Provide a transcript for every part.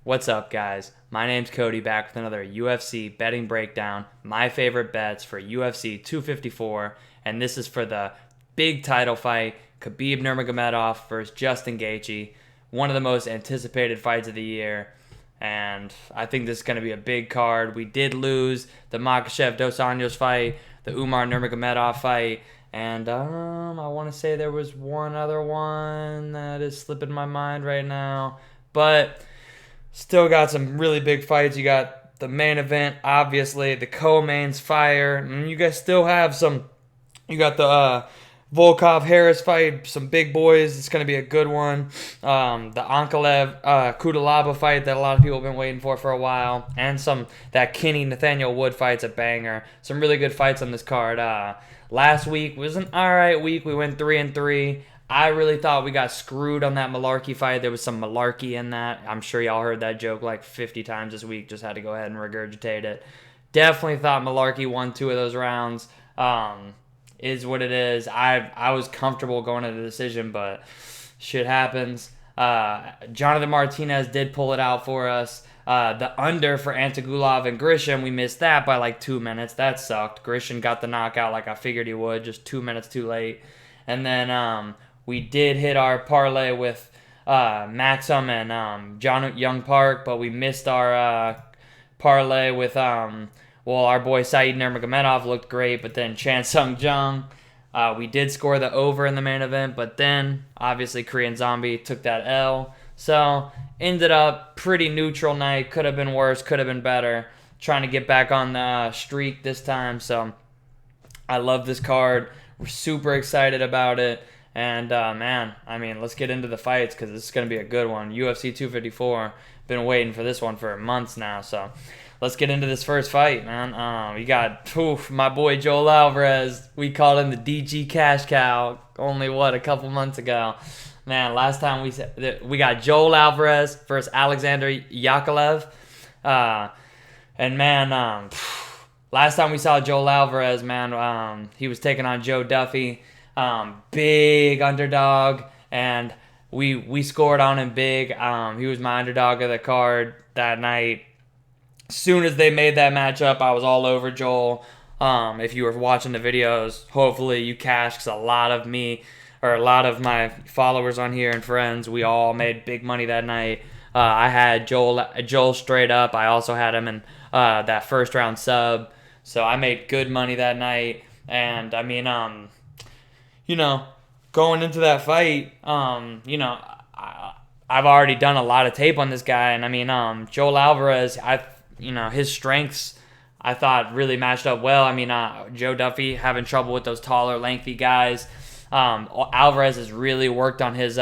What's up, guys? My name's Cody, back with another UFC betting breakdown. My favorite bets for UFC 254, and this is for the big title fight, Khabib Nurmagomedov versus Justin Gaethje. One of the most anticipated fights of the year, and I think this is going to be a big card. We did lose the Makhachev Dos Anjos fight, the Umar Nurmagomedov fight, and I want to say there was one other one that is slipping my mind right now, but still got some really big fights. You got the main event, obviously, the co-mains fire, and you guys still have some. You got the Volkov-Harris fight, some big boys. It's going to be a good one. The Ankalaev Cutelaba fight that a lot of people have been waiting for a while, and that Kenney Nathaniel Wood fight's a banger. Some really good fights on this card. Last week was an alright week. We went 3-3. I really thought we got screwed on that malarkey fight. There was some malarkey in that. I'm sure y'all heard that joke like 50 times this week. Just had to go ahead and regurgitate it. Definitely thought malarkey won 2 of those rounds. Is what it is. I was comfortable going to the decision, but shit happens. Jonathan Martinez did pull it out for us. The under for Antigulov and Grisham, we missed that by like 2 minutes. That sucked. Grisham got the knockout like I figured he would, just 2 minutes too late. And then we did hit our parlay with Maxim and John Young Park, but we missed our parlay with our boy Saeed Nurmagomedov looked great, but then Chan Sung Jung. We did score the over in the main event, but then obviously Korean Zombie took that L. So ended up pretty neutral night. Could have been worse, could have been better. Trying to get back on the streak this time. So I love this card. We're super excited about it. And, man, I mean, let's get into the fights because this is going to be a good one. UFC 254. Been waiting for this one for months now. So let's get into this first fight, man. We got my boy Joel Alvarez. We called him the DG Cash Cow only, a couple months ago. Man, last time we got Joel Alvarez versus Alexander Yakovlov. And, man, last time we saw Joel Alvarez, man, he was taking on Joe Duffy. Big underdog, and we scored on him big. He was my underdog of the card that night. As soon as they made that matchup, I was all over Joel. If you were watching the videos, hopefully you cashed, because a lot of my followers on here and friends, we all made big money that night. I had Joel straight up. I also had him in that first round sub, so I made good money that night. And I mean, going into that fight, I've already done a lot of tape on this guy, and I mean, Joel Alvarez, his strengths, I thought really matched up well. I mean, Joe Duffy having trouble with those taller, lengthy guys. Alvarez has really worked on his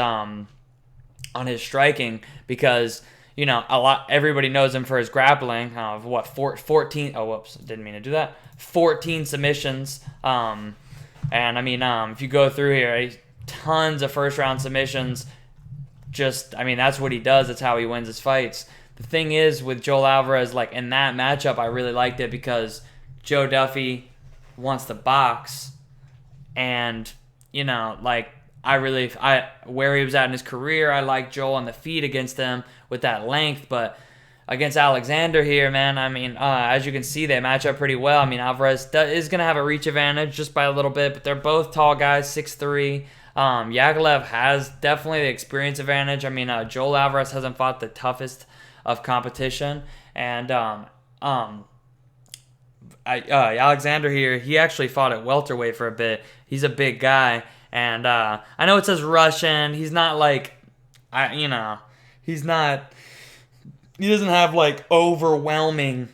striking because everybody knows him for his grappling. 14? Oh, whoops, didn't mean to do that. 14 submissions. And I mean, if you go through here, tons of first round submissions. That's what he does. That's how he wins his fights. The thing is with Joel Alvarez, like in that matchup, I really liked it because Joe Duffy wants to box, and where he was at in his career, I like Joel on the feet against him with that length, but against Alexander here, man, I mean, as you can see, they match up pretty well. I mean, Alvarez is going to have a reach advantage just by a little bit, but they're both tall guys, 6'3". Yakovlov has definitely the experience advantage. I mean, Joel Alvarez hasn't fought the toughest of competition, and Alexander here, he actually fought at welterweight for a bit. He's a big guy, and I know it says Russian. He's not like, he's not... He doesn't have like overwhelming.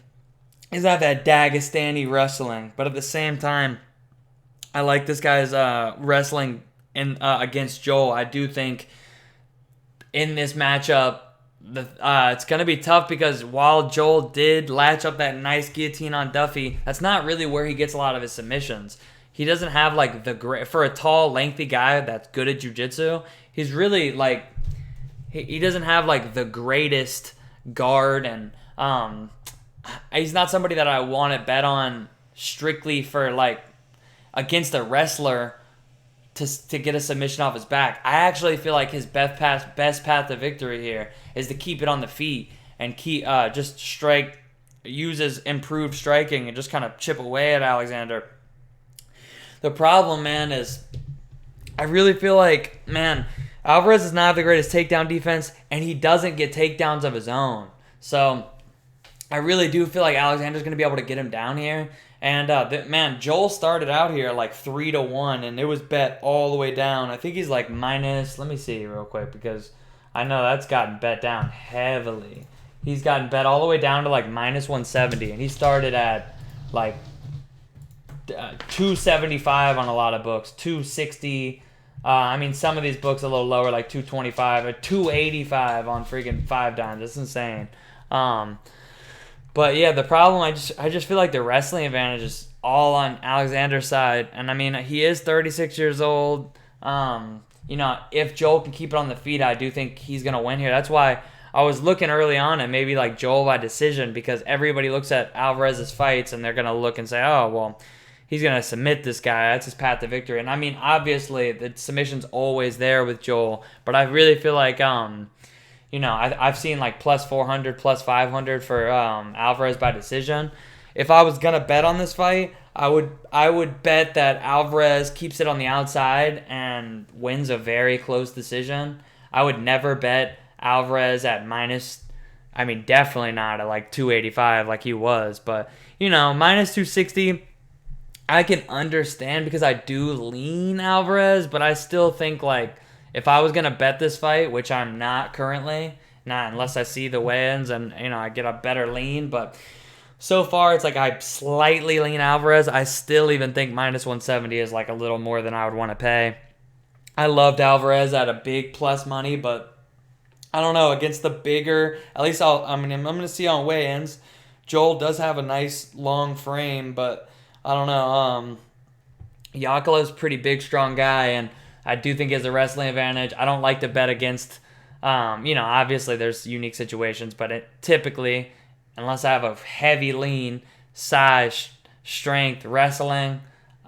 He doesn't have that Dagestani wrestling, but at the same time, I like this guy's wrestling against Joel. I do think in this matchup, it's gonna be tough because while Joel did latch up that nice guillotine on Duffy, that's not really where he gets a lot of his submissions. He doesn't have like for a tall, lengthy guy that's good at jiu-jitsu. He's really like he doesn't have like the greatest guard, and he's not somebody that I want to bet on strictly for like against a wrestler to get a submission off his back. I actually feel like his best path to victory here is to keep it on the feet and just uses improved striking and just kind of chip away at Alexander. The problem, man, is I really feel like, man, Alvarez does not have the greatest takedown defense, and he doesn't get takedowns of his own. So I really do feel like Alexander's going to be able to get him down here. And, man, Joel started out here like 3-1, and it was bet all the way down. I think he's like minus, let me see real quick, because I know that's gotten bet down heavily. He's gotten bet all the way down to like minus 170, and he started at like 275 on a lot of books, 260. I mean, some of these books a little lower, like 225 or 285 on freaking 5 dimes. That's insane. But yeah, the problem, I just feel like the wrestling advantage is all on Alexander's side. And I mean, he is 36 years old. If Joel can keep it on the feet, I do think he's going to win here. That's why I was looking early on at maybe like Joel by decision, because everybody looks at Alvarez's fights and they're going to look and say, oh, well, he's going to submit this guy. That's his path to victory. And I mean, obviously, the submission's always there with Joel, but I really feel like, I've seen like plus 400, plus 500 for Alvarez by decision. If I was going to bet on this fight, I would bet that Alvarez keeps it on the outside and wins a very close decision. I would never bet Alvarez at definitely not at like 285 like he was, but, minus 260, I can understand because I do lean Alvarez, but I still think like if I was going to bet this fight, which I'm not currently, not unless I see the weigh-ins and, I get a better lean, but so far it's like I slightly lean Alvarez. I still even think minus 170 is like a little more than I would want to pay. I loved Alvarez at a big plus money, but I don't know, against the bigger, at least I'm going to see on weigh-ins. Joel does have a nice long frame, but I don't know. Yakovlov's a pretty big, strong guy, and I do think he has a wrestling advantage. I don't like to bet against, obviously there's unique situations, but typically, unless I have a heavy lean, size, strength, wrestling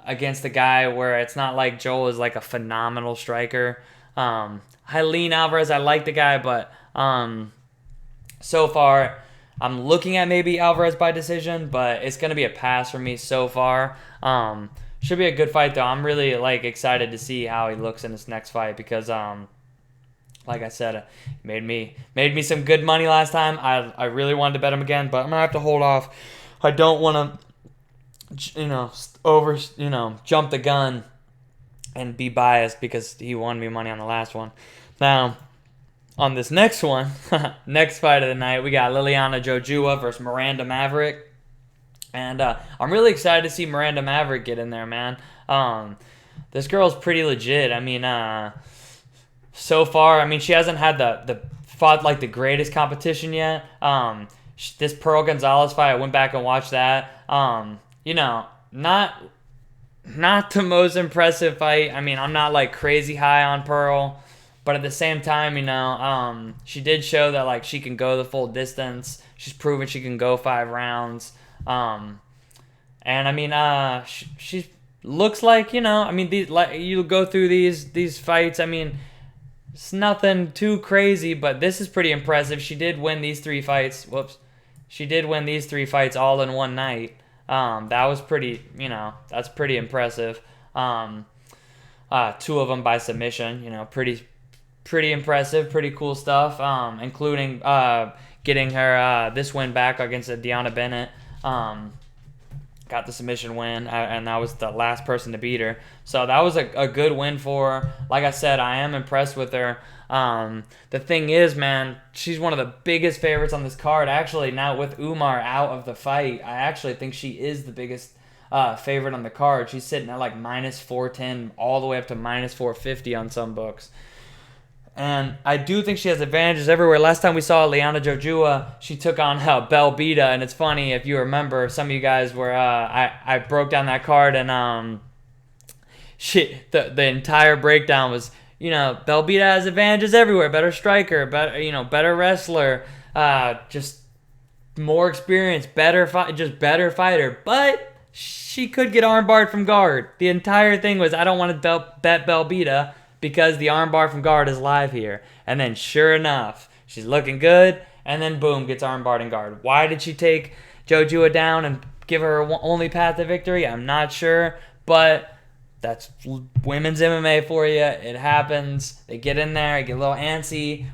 against a guy where it's not like Joel is like a phenomenal striker. I lean Alvarez. I like the guy, but so far I'm looking at maybe Alvarez by decision, but it's going to be a pass for me so far. Should be a good fight, though. I'm really excited to see how he looks in this next fight because, like I said, made me some good money last time. I really wanted to bet him again, but I'm going to have to hold off. I don't want to, jump the gun and be biased because he won me money on the last one. Now, on this next one, next fight of the night, we got Liliana Jojua versus Miranda Maverick. And I'm really excited to see Miranda Maverick get in there, man. This girl's pretty legit. I mean, so far, she hasn't had fought like the greatest competition yet. This Pearl Gonzalez fight, I went back and watched that. Not the most impressive fight. I'm not like crazy high on Pearl. But at the same time, she did show that she can go the full distance. She's proven she can go 5 rounds. She looks like, you go through these fights. It's nothing too crazy, but this is pretty impressive. She did win these 3 fights. She did win these 3 fights all in one night. That was pretty, that's pretty impressive. 2 of them by submission, pretty impressive, pretty cool stuff, including getting her this win back against Deanna Bennett. Got the submission win, and that was the last person to beat her. So that was a good win for her. Like I said, I am impressed with her. The thing is, man, she's one of the biggest favorites on this card. Actually, now with Umar out of the fight, I actually think she is the biggest favorite on the card. She's sitting at minus 410 all the way up to minus 450 on some books. And I do think she has advantages everywhere. Last time we saw Liana Jojua, she took on Belbita, and it's funny if you remember. Some of you guys were I broke down that card, and the entire breakdown was Belbita has advantages everywhere. Better striker, better wrestler, just more experience, better fighter. But she could get armbarred from guard. The entire thing was I don't want to bet Belbita, because the armbar from guard is live here. And then sure enough, she's looking good, and then boom, gets armbarred and guard. Why did she take Jojua down and give her only path to victory? I'm not sure, but that's women's MMA for you. It happens. They get in there, get a little antsy.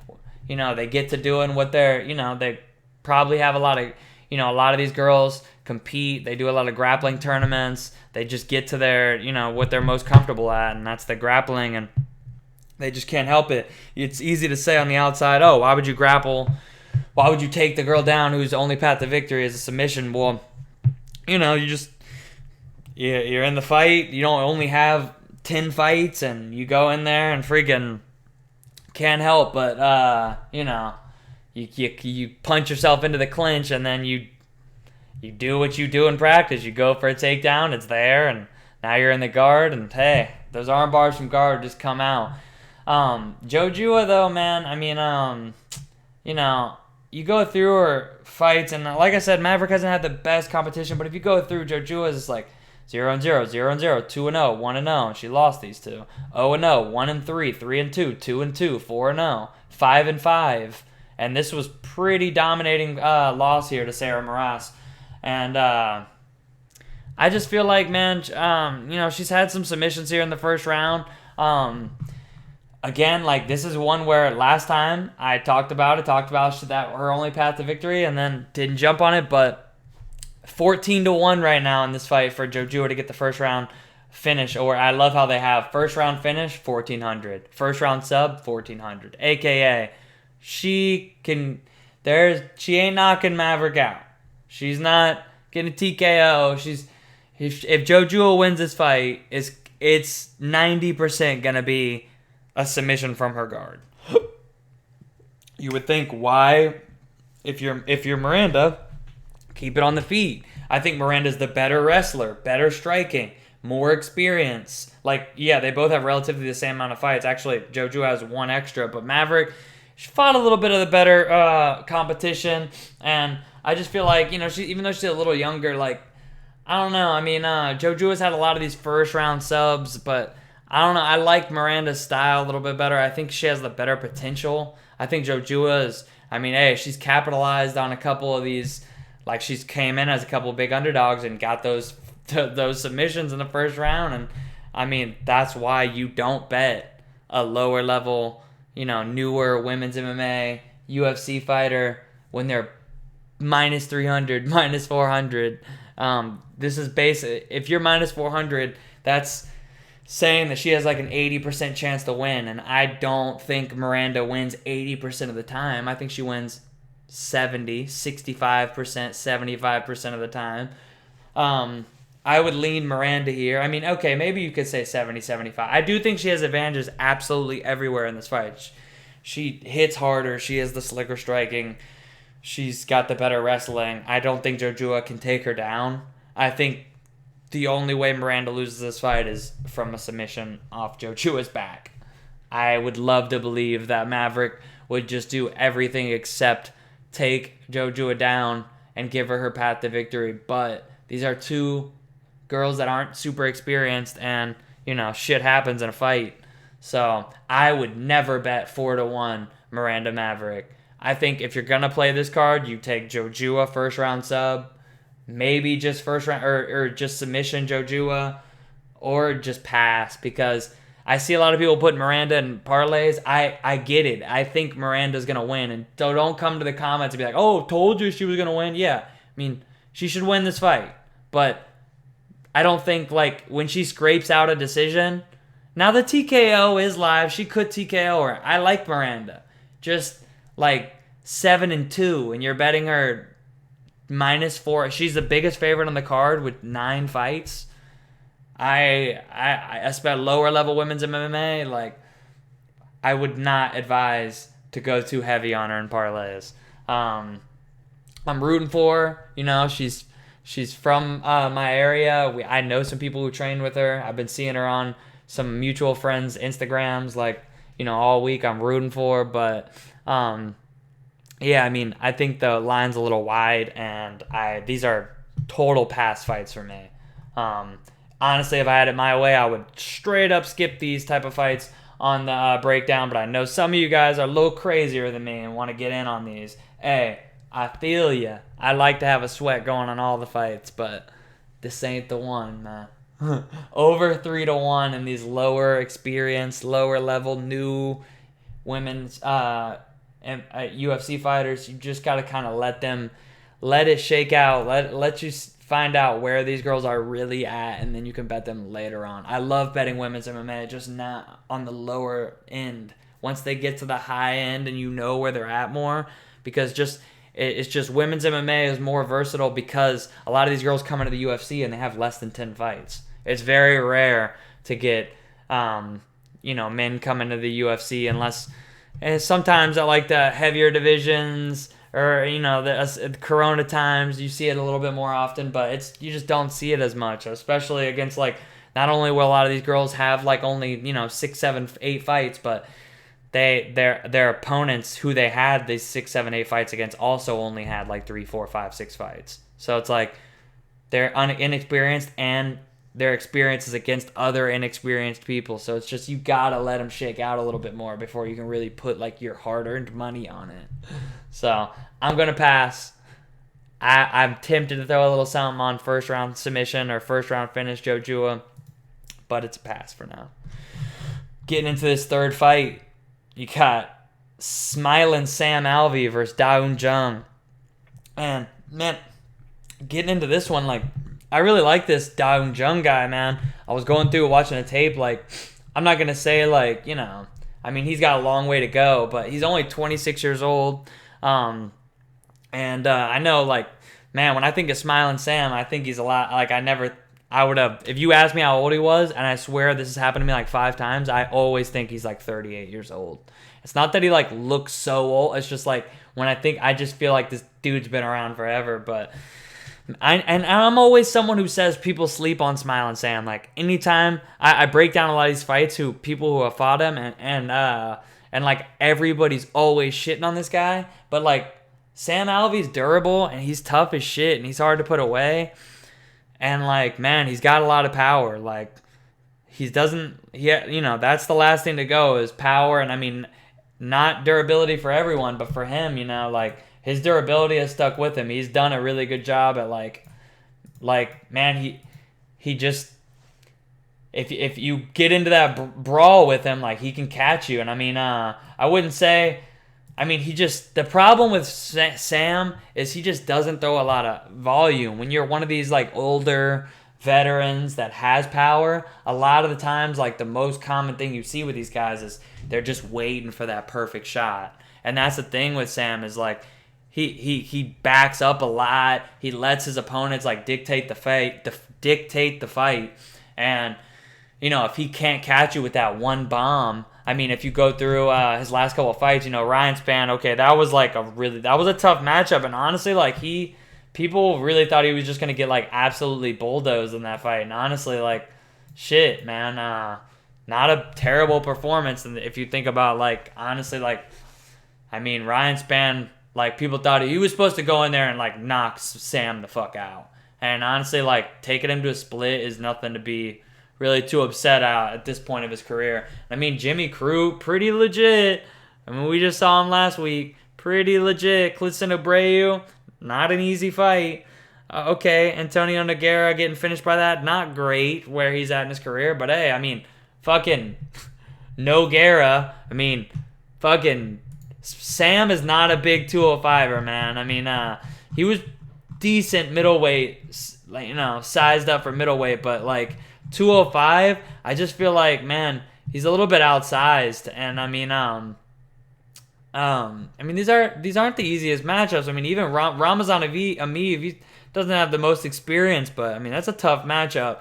They get to doing what they're, they probably have a lot of these girls compete. They do a lot of grappling tournaments. They just get to their, what they're most comfortable at, and that's the grappling, and they just can't help it. It's easy to say on the outside, oh, why would you grapple? Why would you take the girl down whose only path to victory is a submission? Well, you're in the fight. You don't only have 10 fights, and you go in there and freaking can't help but, you punch yourself into the clinch, and then you do what you do in practice. You go for a takedown, it's there, and now you're in the guard, and hey, those arm bars from guard just come out. Jojua, though, man, you go through her fights, and like I said, Maverick hasn't had the best competition, but if you go through Jojua's, it's like 0-0, 0-0, 2-0, 1-0, and she lost these two. 0-0, 1-3, 3-2, 2-2, 4-0, 5-5, and this was pretty dominating loss here to Sarah Moras. And I just feel like, man, she's had some submissions here in the first round. Again, like, this is one where last time I talked about that her only path to victory, and then didn't jump on it, but 14-1 right now in this fight for Jojua to get the first round finish. Or I love how they have first round finish 1,400, first round sub 1,400, aka she ain't knocking Maverick out. She's not getting a TKO. If Jojua wins this fight, it's 90% gonna be a submission from her guard. You would think, why, if you're Miranda, keep it on the feet. I think Miranda's the better wrestler, better striking, more experience. Like, yeah, they both have relatively the same amount of fights. Actually, Jojua has one extra, but Maverick, she fought a little bit of the better competition, and I just feel like, even though she's a little younger, like, I don't know. Jojua's had a lot of these first round subs, but I don't know. I like Miranda's style a little bit better. I think she has the better potential. I think Jojua is, she's capitalized on a couple of these, like, she's came in as a couple of big underdogs and got those submissions in the first round. And, that's why you don't bet a lower level, newer women's MMA, UFC fighter when they're minus 300, minus 400. This is basic. If you're minus 400, that's saying that she has like an 80% chance to win. And I don't think Miranda wins 80% of the time. I think she wins 70, 65%, 75% of the time. I would lean Miranda here. Okay, maybe you could say 70, 75. I do think she has advantages absolutely everywhere in this fight. She hits harder. She has the slicker striking. She's got the better wrestling. I don't think Jojua can take her down. I think the only way Miranda loses this fight is from a submission off Jojua's back. I would love to believe that Maverick would just do everything except take Jojua down and give her path to victory. But these are two girls that aren't super experienced, and, shit happens in a fight. So I would never bet 4-1 Miranda Maverick. I think if you're going to play this card, you take Jojua first round sub, maybe just first round or just submission Jojua, or just pass, because I see a lot of people put Miranda in parlays. I get it. I think Miranda's going to win. And so don't come to the comments and be like, oh, told you she was going to win. Yeah, she should win this fight. But I don't think, like, when she scrapes out a decision, now the TKO is live. She could TKO her. I like Miranda. Just like 7-2, and you're betting her -4. She's the biggest favorite on the card with 9 fights. I spent lower level women's MMA. Like, I would not advise to go too heavy on her in parlays. I'm rooting for her. She's from my area. I know some people who train with her. I've been seeing her on some mutual friends' Instagrams, like, all week. I'm rooting for her, but I think the line's a little wide, and these are total pass fights for me. Honestly, if I had it my way, I would straight up skip these type of fights on the breakdown, but I know some of you guys are a little crazier than me and want to get in on these. Hey, I feel ya. I like to have a sweat going on all the fights, but this ain't the one, man. Over 3-1 in these lower experience, lower level, new women's UFC fighters. You just got to kind of let it shake out. Let you find out where these girls are really at, and then you can bet them later on. I love betting women's MMA, just not on the lower end. Once they get to the high end and you know where they're at more, because it's just women's MMA is more versatile because a lot of these girls come into the UFC and they have less than 10 fights. It's very rare to get, men come into the UFC unless, and sometimes at like the heavier divisions or, the Corona times, you see it a little bit more often, but you just don't see it as much, especially against like, not only will a lot of these girls have like only, 6, 7, 8 fights, but their opponents who they had these 6, 7, 8 fights against also only had like 3, 4, 5, 6 fights. So it's like they're inexperienced and their experience is against other inexperienced people. So it's just you gotta let them shake out a little bit more before you can really put like your hard-earned money on it. So I'm gonna pass. I'm tempted to throw a little something on first round submission or first round finish Jojua, but it's a pass for now. Getting into this third fight, you got Smiling Sam Alvey versus Jung. And, man, getting into this one, like, I really like this Jung guy, man. I was going through watching a tape, like, I'm not going to say, like, he's got a long way to go, but he's only 26 years old. I know, like, man, when I think of Smiling Sam, I think he's a lot, like, I would have, if you asked me how old he was, and I swear this has happened to me like 5 times, I always think he's like 38 years old. It's not that he like looks so old. It's just like when I just feel like this dude's been around forever. But I'm always someone who says people sleep on Smiling Sam. Like anytime I break down a lot of these fights, people who have fought him, and like everybody's always shitting on this guy. But like Sam Alvey's durable and he's tough as shit and he's hard to put away. And, like, man, he's got a lot of power. Like, that's the last thing to go is power. And, not durability for everyone, but for him, like, his durability has stuck with him. He's done a really good job at, like man, he just, if you get into that brawl with him, like, he can catch you. And, I wouldn't say... the problem with Sam is he just doesn't throw a lot of volume. When you're one of these, like, older veterans that has power, a lot of the times, like, the most common thing you see with these guys is they're just waiting for that perfect shot. And that's the thing with Sam is, like, he backs up a lot. He lets his opponents, like, dictate the fight. And, if he can't catch you with that one bomb... if you go through his last couple of fights, Ryan Spann, okay, that was a tough matchup. And honestly, like, people really thought he was just going to get, like, absolutely bulldozed in that fight. And honestly, like, shit, man, not a terrible performance. And if you think about, like, honestly, like, Ryan Spann, like, people thought he was supposed to go in there and, like, knock Sam the fuck out. And honestly, like, taking him to a split is nothing to be really too upset at this point of his career. Jimmy Crute, pretty legit. We just saw him last week. Pretty legit. Clifton Abreu, not an easy fight. Okay, Antonio Nogueira getting finished by that, not great where he's at in his career. But hey, fucking Nogueira. Fucking Sam is not a big 205er, man. He was decent middleweight, sized up for middleweight, but like 205, I just feel like, man, he's a little bit outsized. And these aren't the easiest matchups. Even Ramazan Ameev, he doesn't have the most experience, but that's a tough matchup.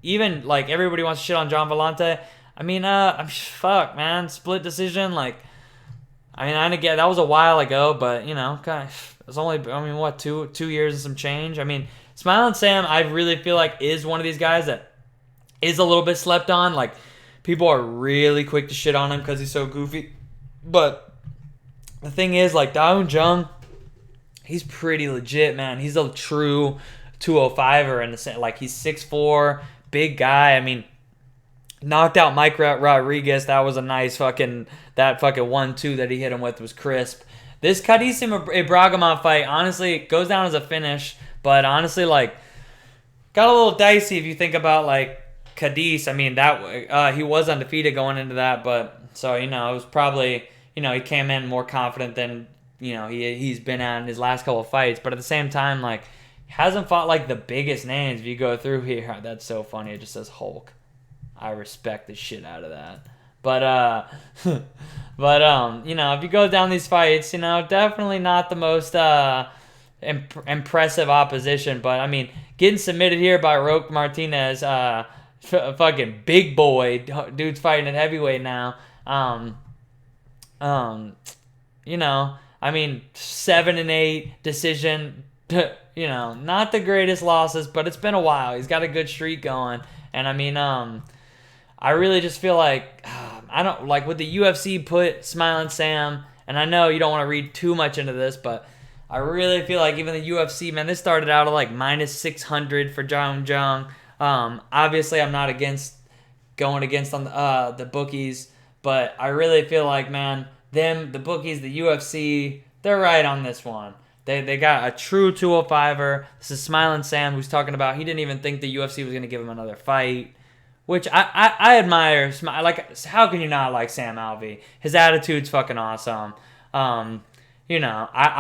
Even like everybody wants to shit on John Vellante. Fuck, man, split decision. Like, I get that was a while ago, but it's only 2 years and some change. Smiling Sam, I really feel like is one of these guys that is a little bit slept on. Like, people are really quick to shit on him because he's so goofy. But the thing is, like, Jung, he's pretty legit, man. He's a true 205er in the sense, like, he's 6'4", big guy. Knocked out Mike Rodriguez. That was a nice that fucking 1-2 that he hit him with was crisp. this Khabib Ibragimov fight, honestly, goes down as a finish. But honestly, like, got a little dicey if you think about, like, Cadiz. I mean, that he was undefeated going into that. But, so, it was probably, he came in more confident than, he's been at in his last couple of fights. But at the same time, like, hasn't fought, like, the biggest names. If you go through here, that's so funny. It just says Hulk. I respect the shit out of that. But, if you go down these fights, definitely not the most impressive opposition. But, I mean, getting submitted here by Roque Martinez, fucking big boy. Dude's fighting at heavyweight now. I mean, 7-8 decision, not the greatest losses, but it's been a while. He's got a good streak going. And, I mean, I really just feel like, I don't, like, with the UFC put Smiling Sam, and I know you don't want to read too much into this, but I really feel like even the UFC, man, this started out at like -600 for Jung. Obviously, I'm not going against on the bookies, but I really feel like, man, the bookies, the UFC, they're right on this one. They got a true 205er. This is Smiling Sam who's talking about he didn't even think the UFC was going to give him another fight, which I admire. Like, how can you not like Sam Alvey? His attitude's fucking awesome. I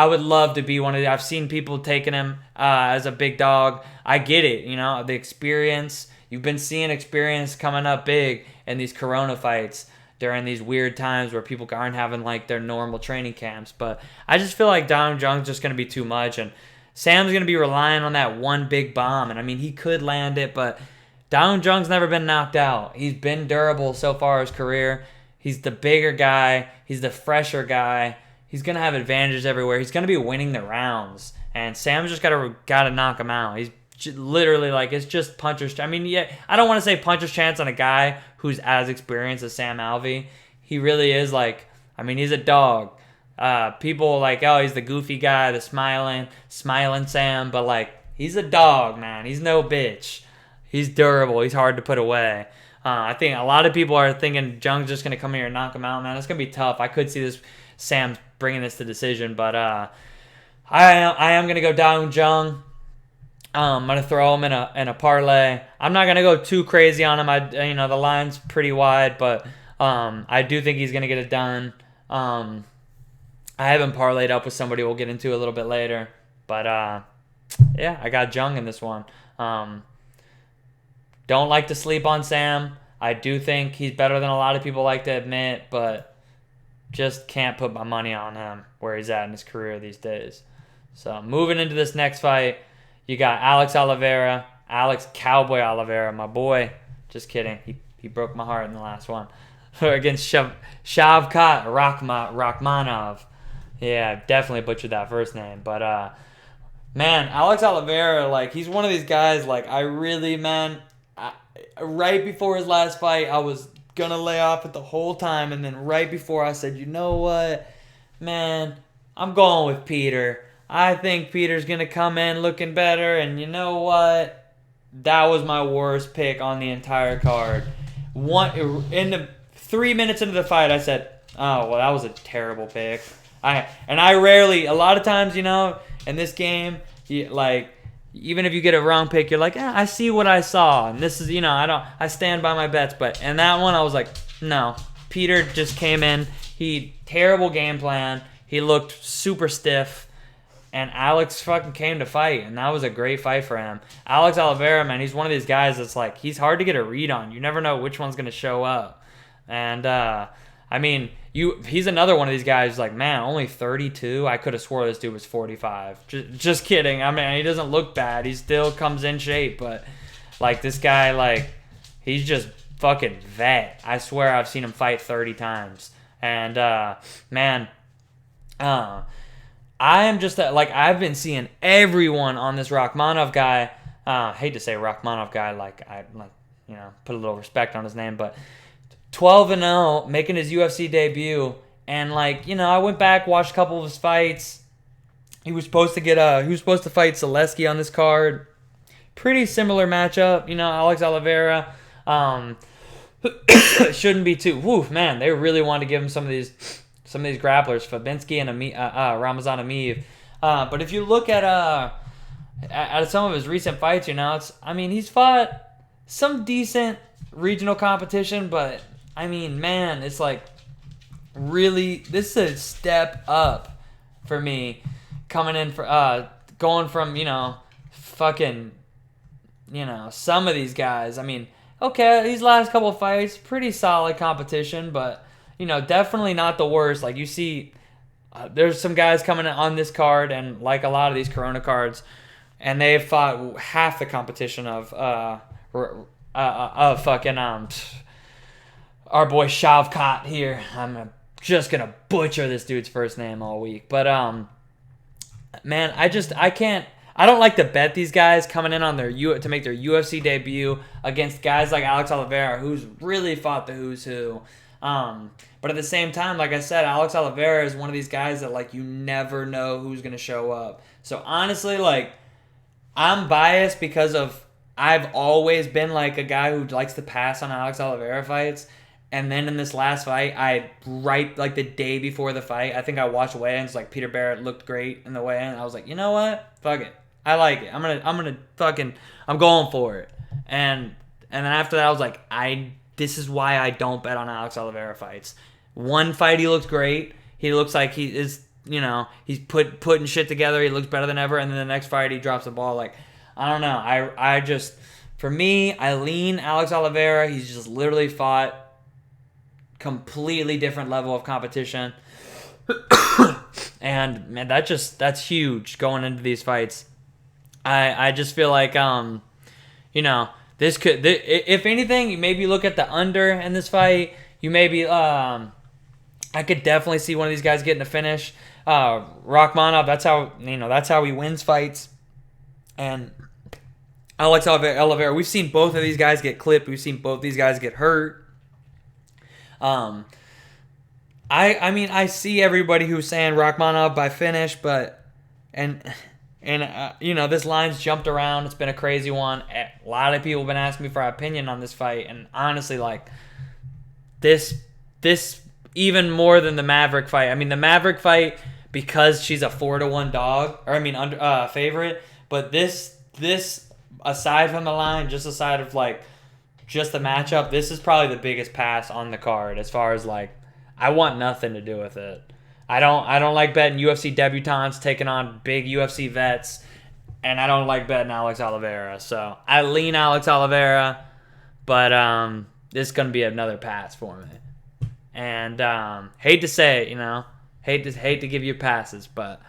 would love to be one of the... I've seen people taking him as a big dog. I get it, the experience. You've been seeing experience coming up big in these Corona fights during these weird times where people aren't having, like, their normal training camps. But I just feel like Dong Jung's just going to be too much, and Sam's going to be relying on that one big bomb. And, I mean, he could land it, but Dong Jung's never been knocked out. He's been durable so far in his career. He's the bigger guy. He's the fresher guy. He's going to have advantages everywhere. He's going to be winning the rounds. And Sam's just got to knock him out. He's literally, like, it's just puncher's... I mean, yeah, I don't want to say puncher's chance on a guy who's as experienced as Sam Alvey. He really is, like... I mean, he's a dog. People like, oh, he's the goofy guy, the smiling Sam. But, like, he's a dog, man. He's no bitch. He's durable. He's hard to put away. I think a lot of people are thinking Jung's just going to come here and knock him out, man. It's going to be tough. I could see this Sam bringing this to decision, but I am going to go down Jung. I'm going to throw him in a parlay. I'm not going to go too crazy on him. The line's pretty wide, but I do think he's going to get it done. I haven't parlayed up with somebody we'll get into a little bit later, but yeah, I got Jung in this one. Don't like to sleep on Sam. I do think he's better than a lot of people like to admit, but just can't put my money on him where he's at in his career these days. So moving into this next fight, you got Alex Cowboy Oliveira, my boy. Just kidding. He broke my heart in the last one. Against Shavkat Rakhmonov. Yeah, definitely butchered that first name. But, man, Alex Oliveira, like, he's one of these guys, like, I really, man... right before his last fight, I was going to lay off it the whole time. And then right before, I said, you know what? Man, I'm going with Peter. I think Peter's going to come in looking better. And you know what? That was my worst pick on the entire card. 3 minutes into the fight, I said, oh, well, that was a terrible pick. I rarely, a lot of times, in this game, even if you get a wrong pick, you're like, I see what I saw. And this is, I stand by my bets. But in that one, I was like, no. Peter just came in. Terrible game plan. He looked super stiff. And Alex fucking came to fight. And that was a great fight for him. Alex Oliveira, man, he's one of these guys that's like, he's hard to get a read on. You never know which one's going to show up. And, I mean, he's another one of these guys like, man, only 32? I could have swore this dude was 45. Just kidding. I mean, he doesn't look bad. He still comes in shape. But, like, this guy, like, he's just fucking vet. I swear I've seen him fight 30 times. And, man, I am just, I've been seeing everyone on this Rakhmonov guy. I hate to say Rakhmonov guy, put a little respect on his name, but 12-0, making his UFC debut, and I went back, watched a couple of his fights. He was supposed to fight Zaleski on this card. Pretty similar matchup, Alex Oliveira. some of these grapplers, Fabinski and Ramazan Ameev. But if you look at some of his recent fights, he's fought some decent regional competition, but man, it's like really, this is a step up for me coming in for going from some of these guys. Okay, these last couple of fights, pretty solid competition, but definitely not the worst. Like you see, there's some guys coming on this card, and like a lot of these Corona cards, and they've fought half the competition of fucking our boy Shavkat here. I'm just gonna butcher this dude's first name all week, but man, I don't like to bet these guys coming in on to make their UFC debut against guys like Alex Oliveira, who's really fought the who's who. But at the same time, like I said, Alex Oliveira is one of these guys that like you never know who's gonna show up. So honestly, like I'm biased because of I've always been like a guy who likes to pass on Alex Oliveira fights. And then in this last fight, right like the day before the fight, I think I watched weigh-ins. Like Peter Barrett looked great in the weigh-in. I was like, you know what? Fuck it. I like it. I'm going for it. And then after that, I was like, this is why I don't bet on Alex Oliveira fights. One fight, he looks great. He looks like he is, he's putting shit together. He looks better than ever. And then the next fight, he drops the ball. Like, I don't know. I just, for me, I lean Alex Oliveira. He's just literally fought completely different level of competition. And man, that's huge going into these fights. I just feel like this could, if anything, you maybe look at the under in this fight. You maybe I could definitely see one of these guys getting a finish. Rakhmonov, that's how he wins fights. And Alex Oliveira, we've seen both of these guys get clipped. We've seen both these guys get hurt. I see everybody who's saying Rakhmonov by finish, but this line's jumped around. It's been a crazy one. A lot of people have been asking me for my opinion on this fight, and honestly, like this even more than the Maverick fight. The Maverick fight, because she's a 4-1 dog, or favorite, but this aside from the line, just aside of like just the matchup, this is probably the biggest pass on the card as far as like I want nothing to do with it. I don't like betting UFC debutants taking on big UFC vets, and I don't like betting Alex Oliveira. So I lean Alex Oliveira, but this is gonna be another pass for me. And hate to say it, hate to give you passes, but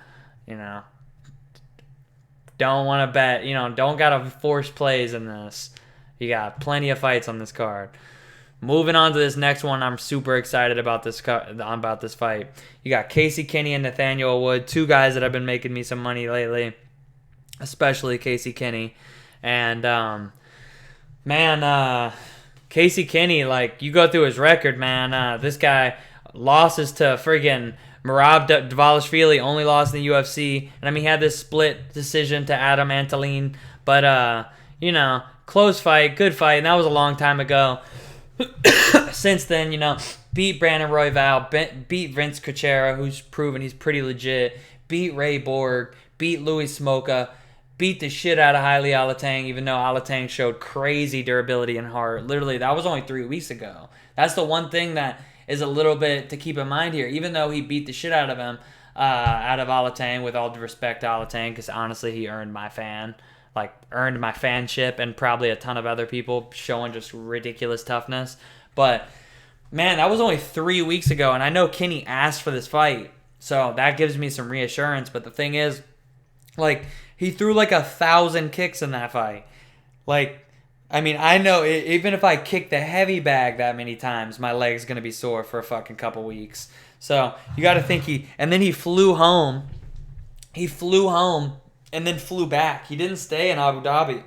don't want to bet. Don't gotta force plays in this. You got plenty of fights on this card. Moving on to this next one, I'm super excited about this fight. You got Casey Kenney and Nathaniel Wood, two guys that have been making me some money lately, especially Casey Kenney. And Casey Kenney, like you go through his record, man. This guy losses to friggin' Merab Dvalishvili, only lost in the UFC, and he had this split decision to Adam Antoline, but close fight, good fight, and that was a long time ago. Since then, beat Brandon Royval, beat Vince Kuchera, who's proven he's pretty legit, beat Ray Borg, beat Louis Smoka, beat the shit out of Haile Alatang, even though Alatang showed crazy durability and heart. Literally, that was only 3 weeks ago. That's the one thing that is a little bit to keep in mind here. Even though he beat the shit out of him, out of Alatang, with all due respect to Alatang, because honestly, he earned my fanship, and probably a ton of other people showing just ridiculous toughness. But man, that was only 3 weeks ago, and I know Kenney asked for this fight, so that gives me some reassurance. But the thing is, like, he threw like 1,000 kicks in that fight. Like, I know even if I kick the heavy bag that many times, my leg's gonna be sore for a fucking couple weeks. So you got to think he flew home. He flew home and then flew back. He didn't stay in Abu Dhabi.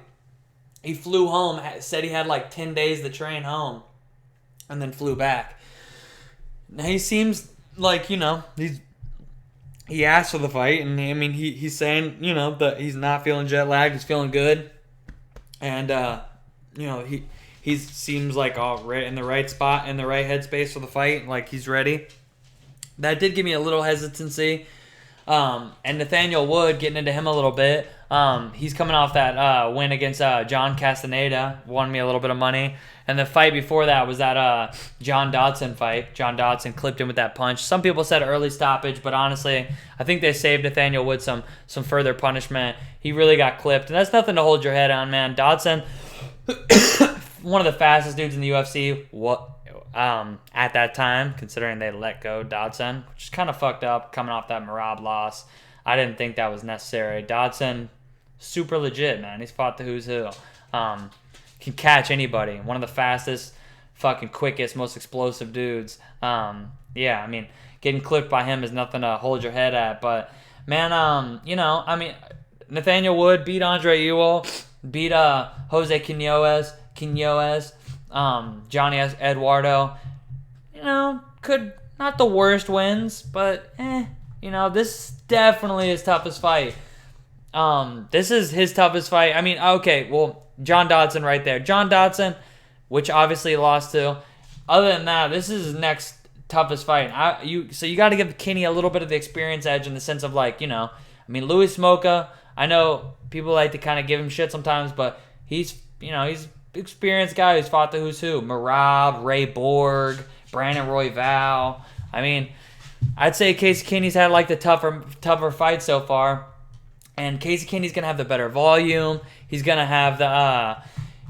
He flew home, said he had like 10 days to train home, and then flew back. Now he seems like, he asked for the fight, and he's saying, that he's not feeling jet lagged, he's feeling good. And, he seems like all right in the right spot, in the right headspace for the fight, like he's ready. that did give me a little hesitancy. And Nathaniel Wood, getting into him a little bit. He's coming off that win against John Castaneda, won me a little bit of money. And the fight before that was that John Dodson fight. John Dodson clipped him with that punch. Some people said early stoppage, but honestly, I think they saved Nathaniel Wood some further punishment. He really got clipped, and that's nothing to hold your head on, man. Dodson, one of the fastest dudes in the UFC. At that time, considering they let go Dodson, which is kind of fucked up coming off that Merab loss. I didn't think that was necessary. Dodson, super legit, man. He's fought the who's who. Can catch anybody. One of the fastest, fucking quickest, most explosive dudes. Yeah, I mean, getting clipped by him is nothing to hold your head at. But, man, Nathaniel Wood beat Andre Ewell, beat Jose Quinones, Johnny Eduardo. Could not the worst wins, but this definitely his toughest fight. This is his toughest fight. I mean, okay, well, John Dodson right there. John Dodson, which obviously he lost to. Other than that, this is his next toughest fight. So you got to give Kenney a little bit of the experience edge in the sense of Louis Smolka. I know people like to kind of give him shit sometimes, but he's experienced guy who's fought the who's who. Merab, Ray Borg, Brandon Royval. I mean, I'd say Casey Kenney's had the tougher fight so far. And Casey Kenney's going to have the better volume. He's going to have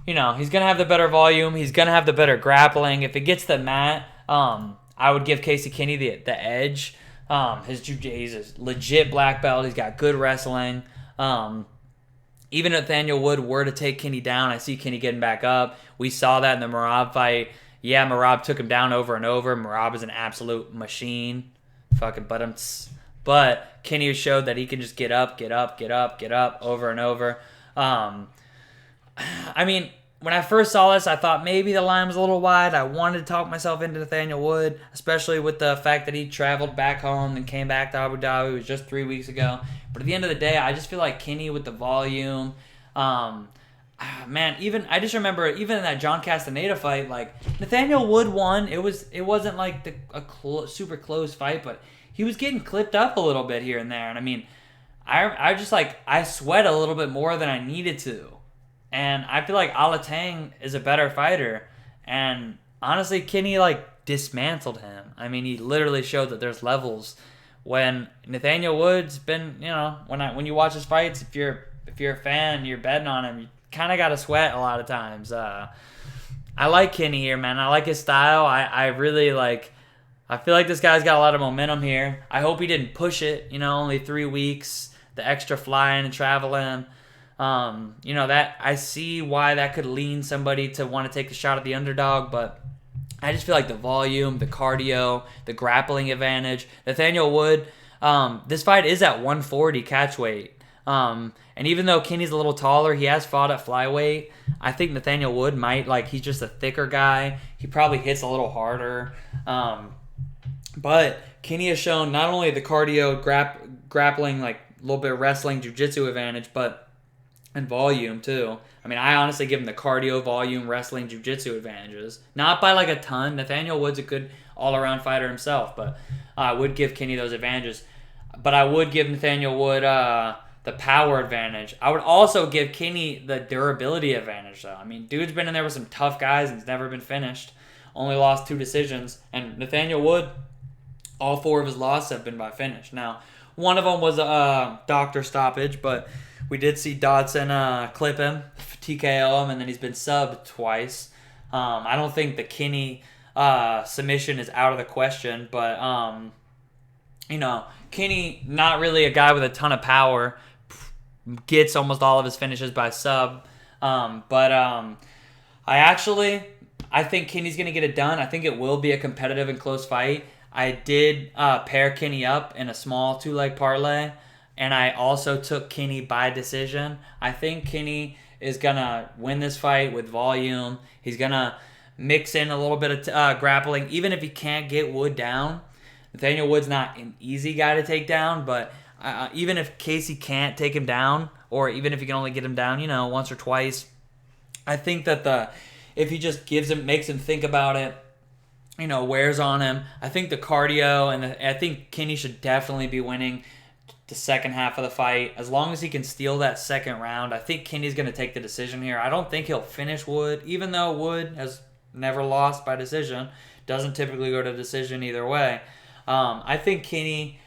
he's going to have the better volume. He's going to have the better grappling. If it gets the mat, I would give Casey Kenney the edge. He's a legit black belt. He's got good wrestling. Even if Nathaniel Wood were to take Kenney down, I see Kenney getting back up. We saw that in the Merab fight. Yeah, Merab took him down over and over. Merab is an absolute machine. Fucking but Kenney showed that he can just get up over and over. I mean, when I first saw this, I thought maybe the line was a little wide. I wanted to talk myself into Nathaniel Wood, especially with the fact that he traveled back home and came back to Abu Dhabi. It was just 3 weeks ago. But at the end of the day, I just feel like Kenney with the volume. Man, I just remember even in that John Castaneda fight, Nathaniel Wood won. It wasn't super close fight, but he was getting clipped up a little bit here and there. And I mean, I sweat a little bit more than I needed to. And I feel like Alatang is a better fighter. And honestly, Kenney dismantled him. I mean, he literally showed that there's levels. When Nathaniel Wood's been, when you watch his fights, if you're a fan, you're betting on him, you kind of got to sweat a lot of times. I like Kenney here, man. I like his style. I really I feel like this guy's got a lot of momentum here. I hope he didn't push it, only 3 weeks, the extra flying and traveling. That I see why that could lean somebody to want to take the shot at the underdog, but I just feel like the volume, the cardio, the grappling advantage. Nathaniel Wood, this fight is at 140 catch weight. And even though Kenney's a little taller, he has fought at flyweight. I think Nathaniel Wood might, he's just a thicker guy. He probably hits a little harder. But Kenney has shown not only the cardio, grappling, a little bit of wrestling, jiu-jitsu advantage, and volume too. I mean, I honestly give him the cardio, volume, wrestling, jiu-jitsu advantages. Not by a ton. Nathaniel Wood's a good all-around fighter himself, but I would give Kenney those advantages. But I would give Nathaniel Wood the power advantage. I would also give Kenney the durability advantage, though. I mean, dude's been in there with some tough guys and he's never been finished. Only lost 2 decisions. And Nathaniel Wood, all 4 of his losses have been by finish. Now, one of them was a doctor stoppage, but we did see Dodson clip him, TKO him, and then he's been subbed twice. I don't think the Kenney submission is out of the question, but, Kenney, not really a guy with a ton of power, gets almost all of his finishes by sub. I think Kenney's going to get it done. I think it will be a competitive and close fight. I did pair Kenney up in a small 2-leg parlay, and I also took Kenney by decision. I think Kenney is going to win this fight with volume. He's going to mix in a little bit of grappling, even if he can't get Wood down. Nathaniel Wood's not an easy guy to take down, but even if Casey can't take him down, or even if he can only get him down, once or twice, I think that if he just makes him think about it, wears on him. I think the cardio and I think Kenney should definitely be winning the second half of the fight. As long as he can steal that second round, I think Kenney's going to take the decision here. I don't think he'll finish Wood, even though Wood has never lost by decision. Doesn't typically go to decision either way. I think Kenney,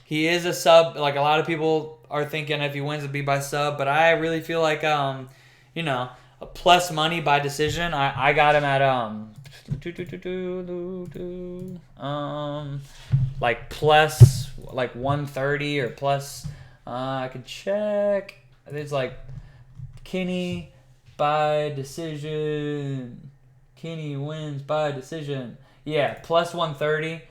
he is a sub. Like, a lot of people are thinking if he wins, it'd be by sub. But I really feel like, a plus money by decision. I got him at, like plus, like 130 or plus, I could check. It's like Kenney by decision. Kenney wins by decision. Yeah, plus 130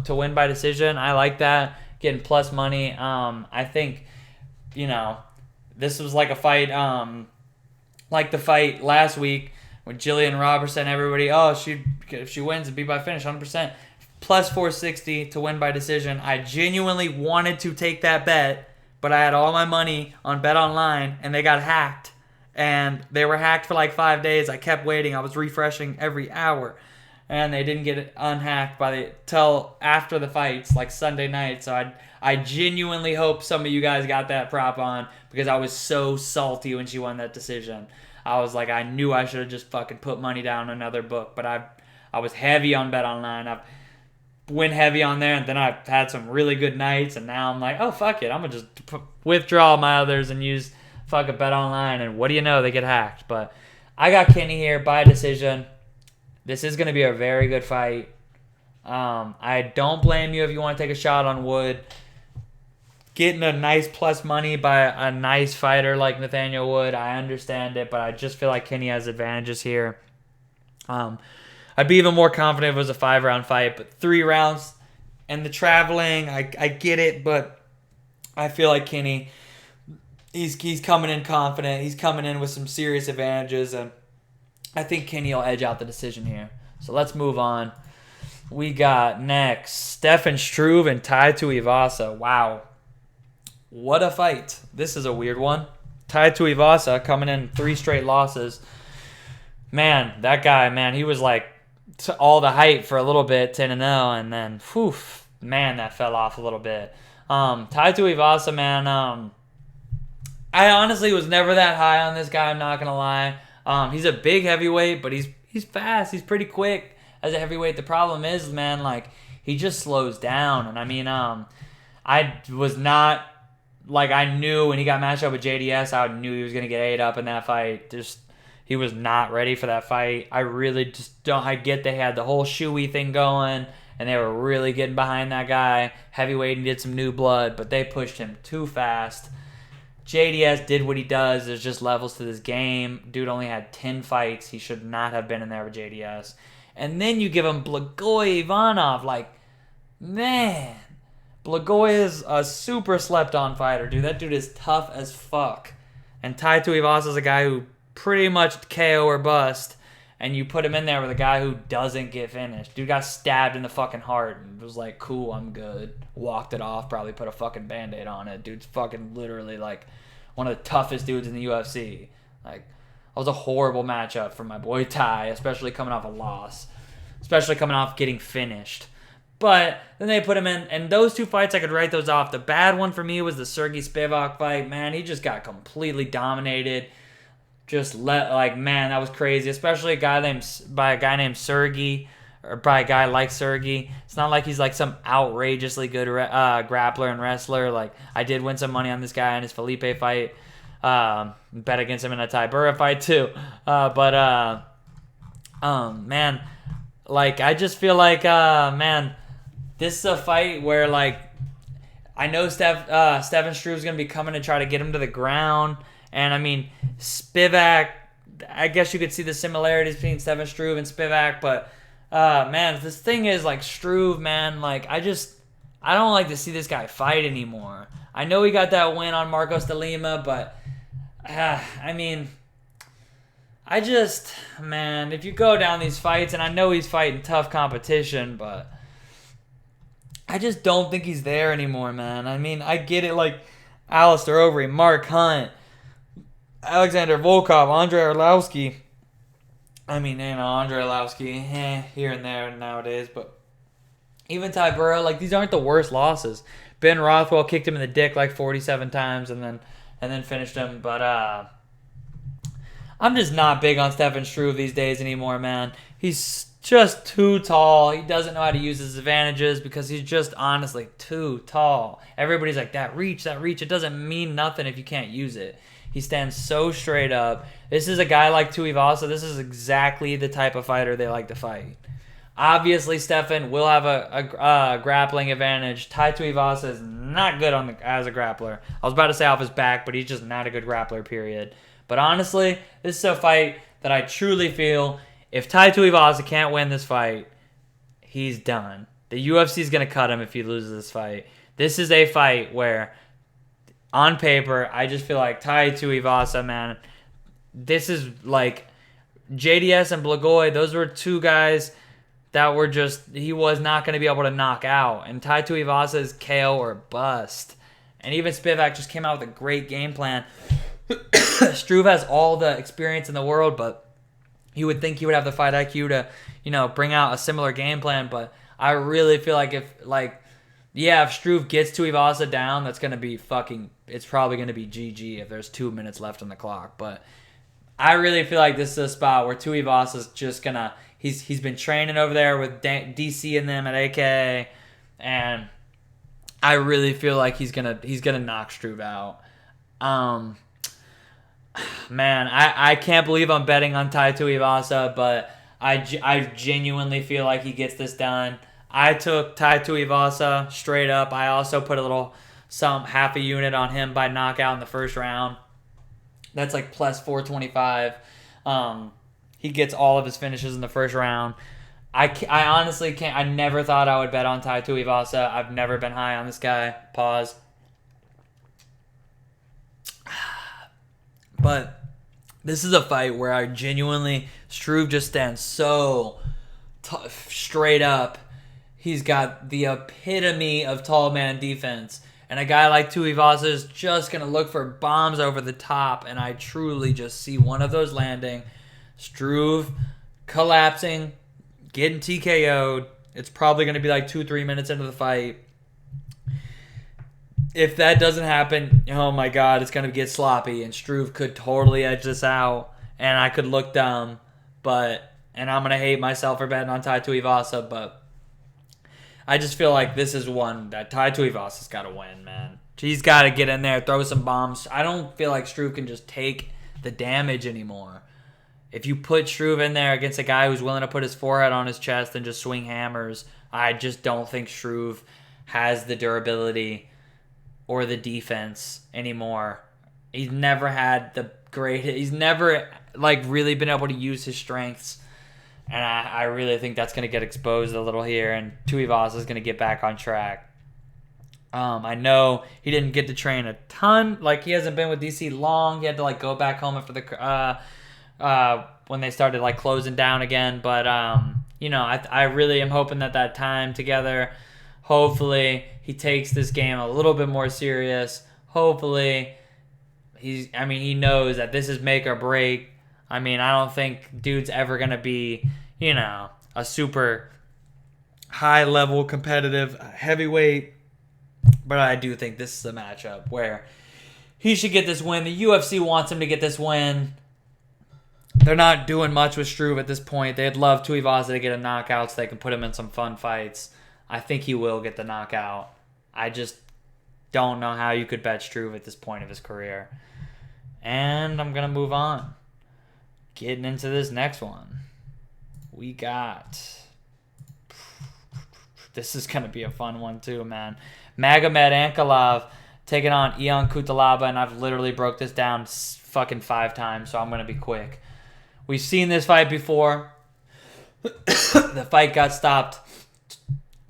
to win by decision. I like that. Getting plus money. I think, this was like a fight, like the fight last week with Jillian Robertson. Everybody, if she wins, it'd be by finish, 100%. Plus 460 to win by decision. I genuinely wanted to take that bet, but I had all my money on Bet Online, and they got hacked. And they were hacked for like 5 days. I kept waiting. I was refreshing every hour. And they didn't get it unhacked till after the fights, like Sunday night. So I genuinely hope some of you guys got that prop on, because I was so salty when she won that decision. I was like, I knew I should have just fucking put money down on another book. But I was heavy on Bet Online. I've went heavy on there, and then I've had some really good nights. And now I'm like, oh, fuck it. I'm going to just withdraw my others and use fucking Bet Online. And what do you know? They get hacked. But I got Kenney here by decision. This is going to be a very good fight. I don't blame you if you want to take a shot on Wood. Getting a nice plus money by a nice fighter like Nathaniel Wood, I understand it, but I just feel like Kenney has advantages here. I'd be even more confident if it was a 5-round fight, but 3 rounds and the traveling, I get it, but I feel like Kenney, he's coming in confident. He's coming in with some serious advantages, and I think Kenney will edge out the decision here. So let's move on. We got next Stefan Struve and Tai Tuivasa. Wow. What a fight. This is a weird one. Tai Tuivasa coming in 3 straight losses. Man, that guy, he was like all the hype for a little bit, 10-0, and then, that fell off a little bit. Tai Tuivasa, I honestly was never that high on this guy, I'm not going to lie. He's a big heavyweight, but he's fast. He's pretty quick as a heavyweight. The problem is, he just slows down. And I was not, I knew when he got matched up with JDS, I knew he was going to get ate up in that fight. He was not ready for that fight. I really just don't, I get they had the whole shoey thing going, and they were really getting behind that guy. Heavyweight and did some new blood, but they pushed him too fast. JDS did what he does. There's just levels to this game. Dude only had 10 fights. He should not have been in there with JDS. And then you give him Blagoy Ivanov. Blagoy is a super slept-on fighter, dude. That dude is tough as fuck. And Tai Tuivasa is a guy who pretty much KO or bust. And you put him in there with a guy who doesn't get finished. Dude got stabbed in the fucking heart and was like, cool, I'm good. Walked it off, probably put a fucking Band-Aid on it. Dude's fucking literally one of the toughest dudes in the UFC. That was a horrible matchup for my boy Tai, especially coming off a loss. Especially coming off getting finished. But then they put him in, and those 2 fights, I could write those off. The bad one for me was the Sergey Spivak fight. He just got completely dominated. That was crazy. Especially by a guy named Sergey, or by a guy like Sergey. It's not like he's some outrageously good grappler and wrestler. I did win some money on this guy in his Felipe fight. Bet against him in a Tybura fight too. I just feel this is a fight where I know Stefan Struve's gonna be coming to try to get him to the ground. And Spivak, I guess you could see the similarities between Stefan Struve and Spivak, but this thing is Struve, I don't like to see this guy fight anymore. I know he got that win on Marcos de Lima, but if you go down these fights, and I know he's fighting tough competition, but I just don't think he's there anymore, man. I get it, Alistair Overeem, Mark Hunt, Alexander Volkov, Andrei Arlovsky, I mean, Andre Arlovski, here and there nowadays, but even Ty Burrow, like, these aren't the worst losses. Ben Rothwell kicked him in the dick like 47 times and then finished him, but I'm just not big on Stefan Struve these days anymore, man. He's just too tall. He doesn't know how to use his advantages because he's just honestly too tall. Everybody's like, that reach. It doesn't mean nothing if you can't use it. He stands so straight up. This is a guy like Tuivasa. This is exactly the type of fighter they like to fight. Obviously, Stefan will have a grappling advantage. Tai Tuivasa is not good as a grappler. I was about to say off his back, but he's just not a good grappler, period. But honestly, this is a fight that I truly feel if Tai Tuivasa can't win this fight, he's done. The UFC is going to cut him if he loses this fight. This is a fight where, on paper, I just feel like Tai Tuivasa, man, this is like JDS and Blagoy. Those were two guys that were just, he was not going to be able to knock out. And Tai Tuivasa is KO or bust. And even Spivak just came out with a great game plan. Struve has all the experience in the world, but you would think he would have the fight IQ to, bring out a similar game plan. But I really feel like if Struve gets Tuivasa down, that's going to be it's probably going to be GG if there's 2 minutes left on the clock. But I really feel like this is a spot where Tuivasa's just going to, he's been training over there with DC and them at AK, and I really feel like he's gonna knock Struve out. Man, I can't believe I'm betting on Tai Tuivasa, but I genuinely feel like he gets this done. I took Tai Tuivasa straight up. I also put half a unit on him by knockout in the first round. That's like plus 425. He gets all of his finishes in the first round. I honestly can't. I never thought I would bet on Tai Tuivasa. I've never been high on this guy. Pause. But this is a fight where I genuinely, Struve just stands so straight up. He's got the epitome of tall man defense. And a guy like Tuivasa is just going to look for bombs over the top. And I truly just see one of those landing. Struve collapsing, getting TKO'd. It's probably going to be like 2-3 minutes into the fight. If that doesn't happen, oh my God, it's going to get sloppy. And Struve could totally edge this out. And I could look dumb. And I'm going to hate myself for betting on Tai Tuivasa. But I just feel like this is one that Tai Tuivasa's got to win, man. He's got to get in there, throw some bombs. I don't feel like Struve can just take the damage anymore. If you put Struve in there against a guy who's willing to put his forehead on his chest and just swing hammers, I just don't think Struve has the durability or the defense anymore. He's never had he's never really been able to use his strengths. And I really think that's going to get exposed a little here, and Tuivasa is going to get back on track. I know he didn't get to train a ton. He hasn't been with DC long. He had to go back home after the when they started closing down again. But I really am hoping that time together, hopefully he takes this game a little bit more serious. Hopefully he knows that this is make or break. I don't think dude's ever gonna be a super high level competitive heavyweight, but I do think this is a matchup where he should get this win. The UFC wants him to get this win. They're not doing much with Struve at this point. They'd love Tuivasa to get a knockout so they can put him in some fun fights. I think he will get the knockout. I just don't know how you could bet Struve at this point of his career. And I'm going to move on. Getting into this next one. We got... This is going to be a fun one too, man. Magomed Ankalaev taking on Ion Cutelaba, and I've literally broke this down fucking 5 times, so I'm going to be quick. We've seen this fight before. The fight got stopped.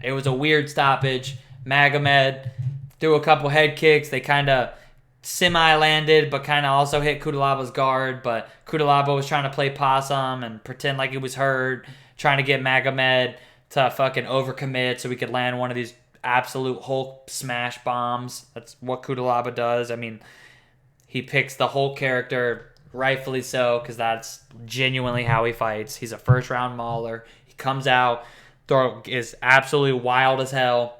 It was a weird stoppage. Magomed threw a couple head kicks. They kind of semi-landed, but kind of also hit Cutelaba's guard. But Cutelaba was trying to play possum and pretend like he was hurt, trying to get Magomed to fucking overcommit so we could land one of these absolute Hulk smash bombs. That's what Cutelaba does. He picks the Hulk character rightfully so, because that's genuinely how he fights. He's a first-round mauler. He comes out, is absolutely wild as hell.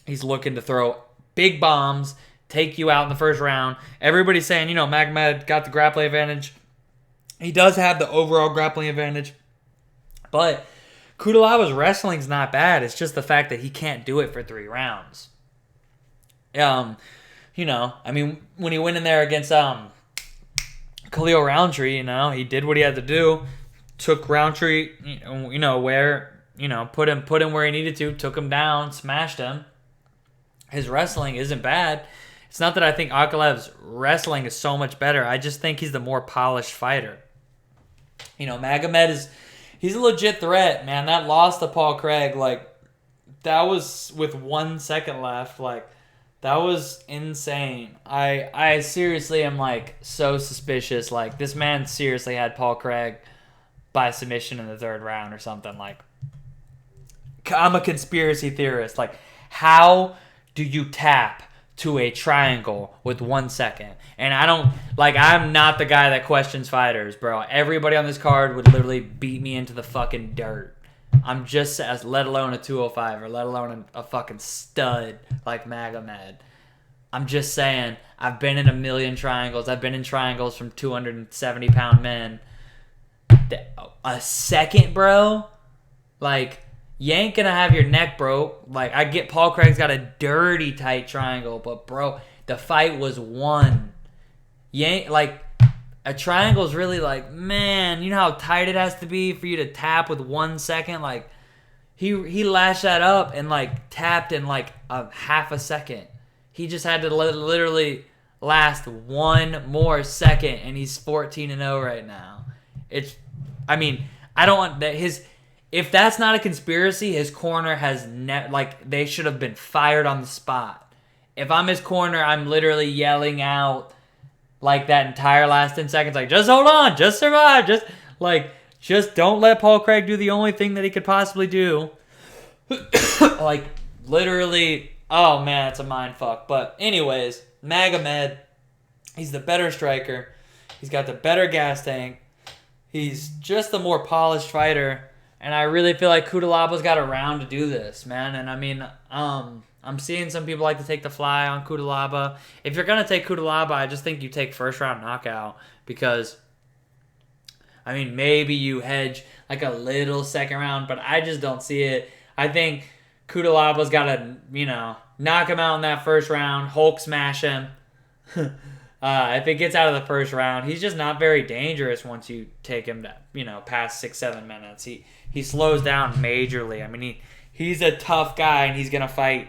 He's looking to throw big bombs, take you out in the first round. Everybody's saying, Magomed got the grappling advantage. He does have the overall grappling advantage. But Cutelaba's wrestling's not bad. It's just the fact that he can't do it for 3 rounds. When he went in there against Khalil Roundtree, he did what he had to do. Took Roundtree, put him where he needed to, took him down, smashed him. His wrestling isn't bad. It's not that I think Ankalaev's wrestling is so much better. I just think he's the more polished fighter. Magomed he's a legit threat, man. That loss to Paul Craig, that was with 1 second left. That was insane. I seriously am, so suspicious. This man seriously had Paul Craig by submission in the 3rd round or something. I'm a conspiracy theorist. How do you tap to a triangle with 1 second? And I'm not the guy that questions fighters, bro. Everybody on this card would literally beat me into the fucking dirt. I'm just, let alone a 205 or let alone a fucking stud like Magomed. I'm just saying, I've been in a million triangles. I've been in triangles from 270-pound men. A second, bro? You ain't gonna have your neck broke. I get Paul Craig's got a dirty tight triangle, but bro, the fight was won. You ain't a triangle's really man, you know how tight it has to be for you to tap with 1 second? He lashed that up and tapped in a half a second. He just had to literally last 1 more second, and he's 14-0 right now. I don't want that if that's not a conspiracy, his corner has they should have been fired on the spot. If I'm his corner, I'm literally yelling out that entire last 10 seconds, just hold on, just survive, just don't let Paul Craig do the only thing that he could possibly do. Literally, oh man, it's a mind fuck. But anyways, Magomed, he's the better striker. He's got the better gas tank. He's just the more polished fighter. And I really feel like Cutelaba's got a round to do this, man. And I'm seeing some people like to take the fly on Cutelaba. If you're going to take Cutelaba, I just think you take first round knockout because, maybe you hedge a little second round, but I just don't see it. I think Cutelaba's got to, knock him out in that first round, Hulk smash him. If it gets out of the first round, he's just not very dangerous once you take him to, past 6-7 minutes. He slows down majorly. He's a tough guy and he's going to fight.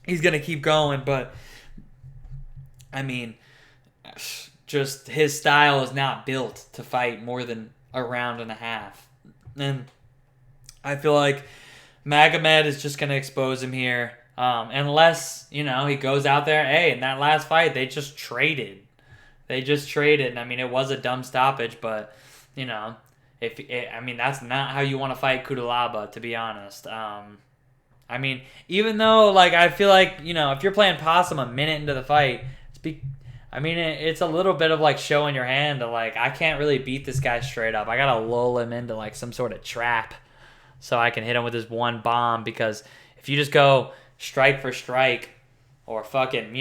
He's going to keep going, but just his style is not built to fight more than a round and a half. And I feel like Magomed is just going to expose him here. Unless, he goes out there. Hey, in that last fight, they just traded. And it was a dumb stoppage, but, that's not how you want to fight Cutelaba, to be honest. Even though, I feel like, if you're playing possum a minute into the fight, it's a little bit of, showing your hand to, I can't really beat this guy straight up. I got to lull him into, some sort of trap so I can hit him with this one bomb, because if you just go strike for strike or fucking,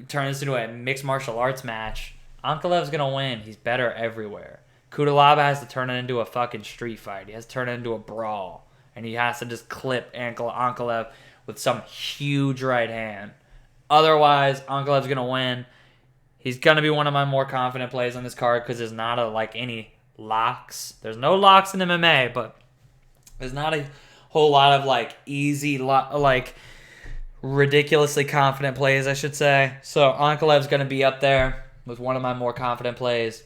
turn this into a mixed martial arts match, Ankalaev's going to win. He's better everywhere. Cutelaba has to turn it into a fucking street fight. He has to turn it into a brawl. And he has to just clip Ankalaev with some huge right hand. Otherwise, Ankalaev's going to win. He's going to be one of my more confident plays on this card because there's not any locks. There's no locks in MMA, but there's not a whole lot of easy, ridiculously confident plays, I should say. So Ankalaev's going to be up there with one of my more confident plays.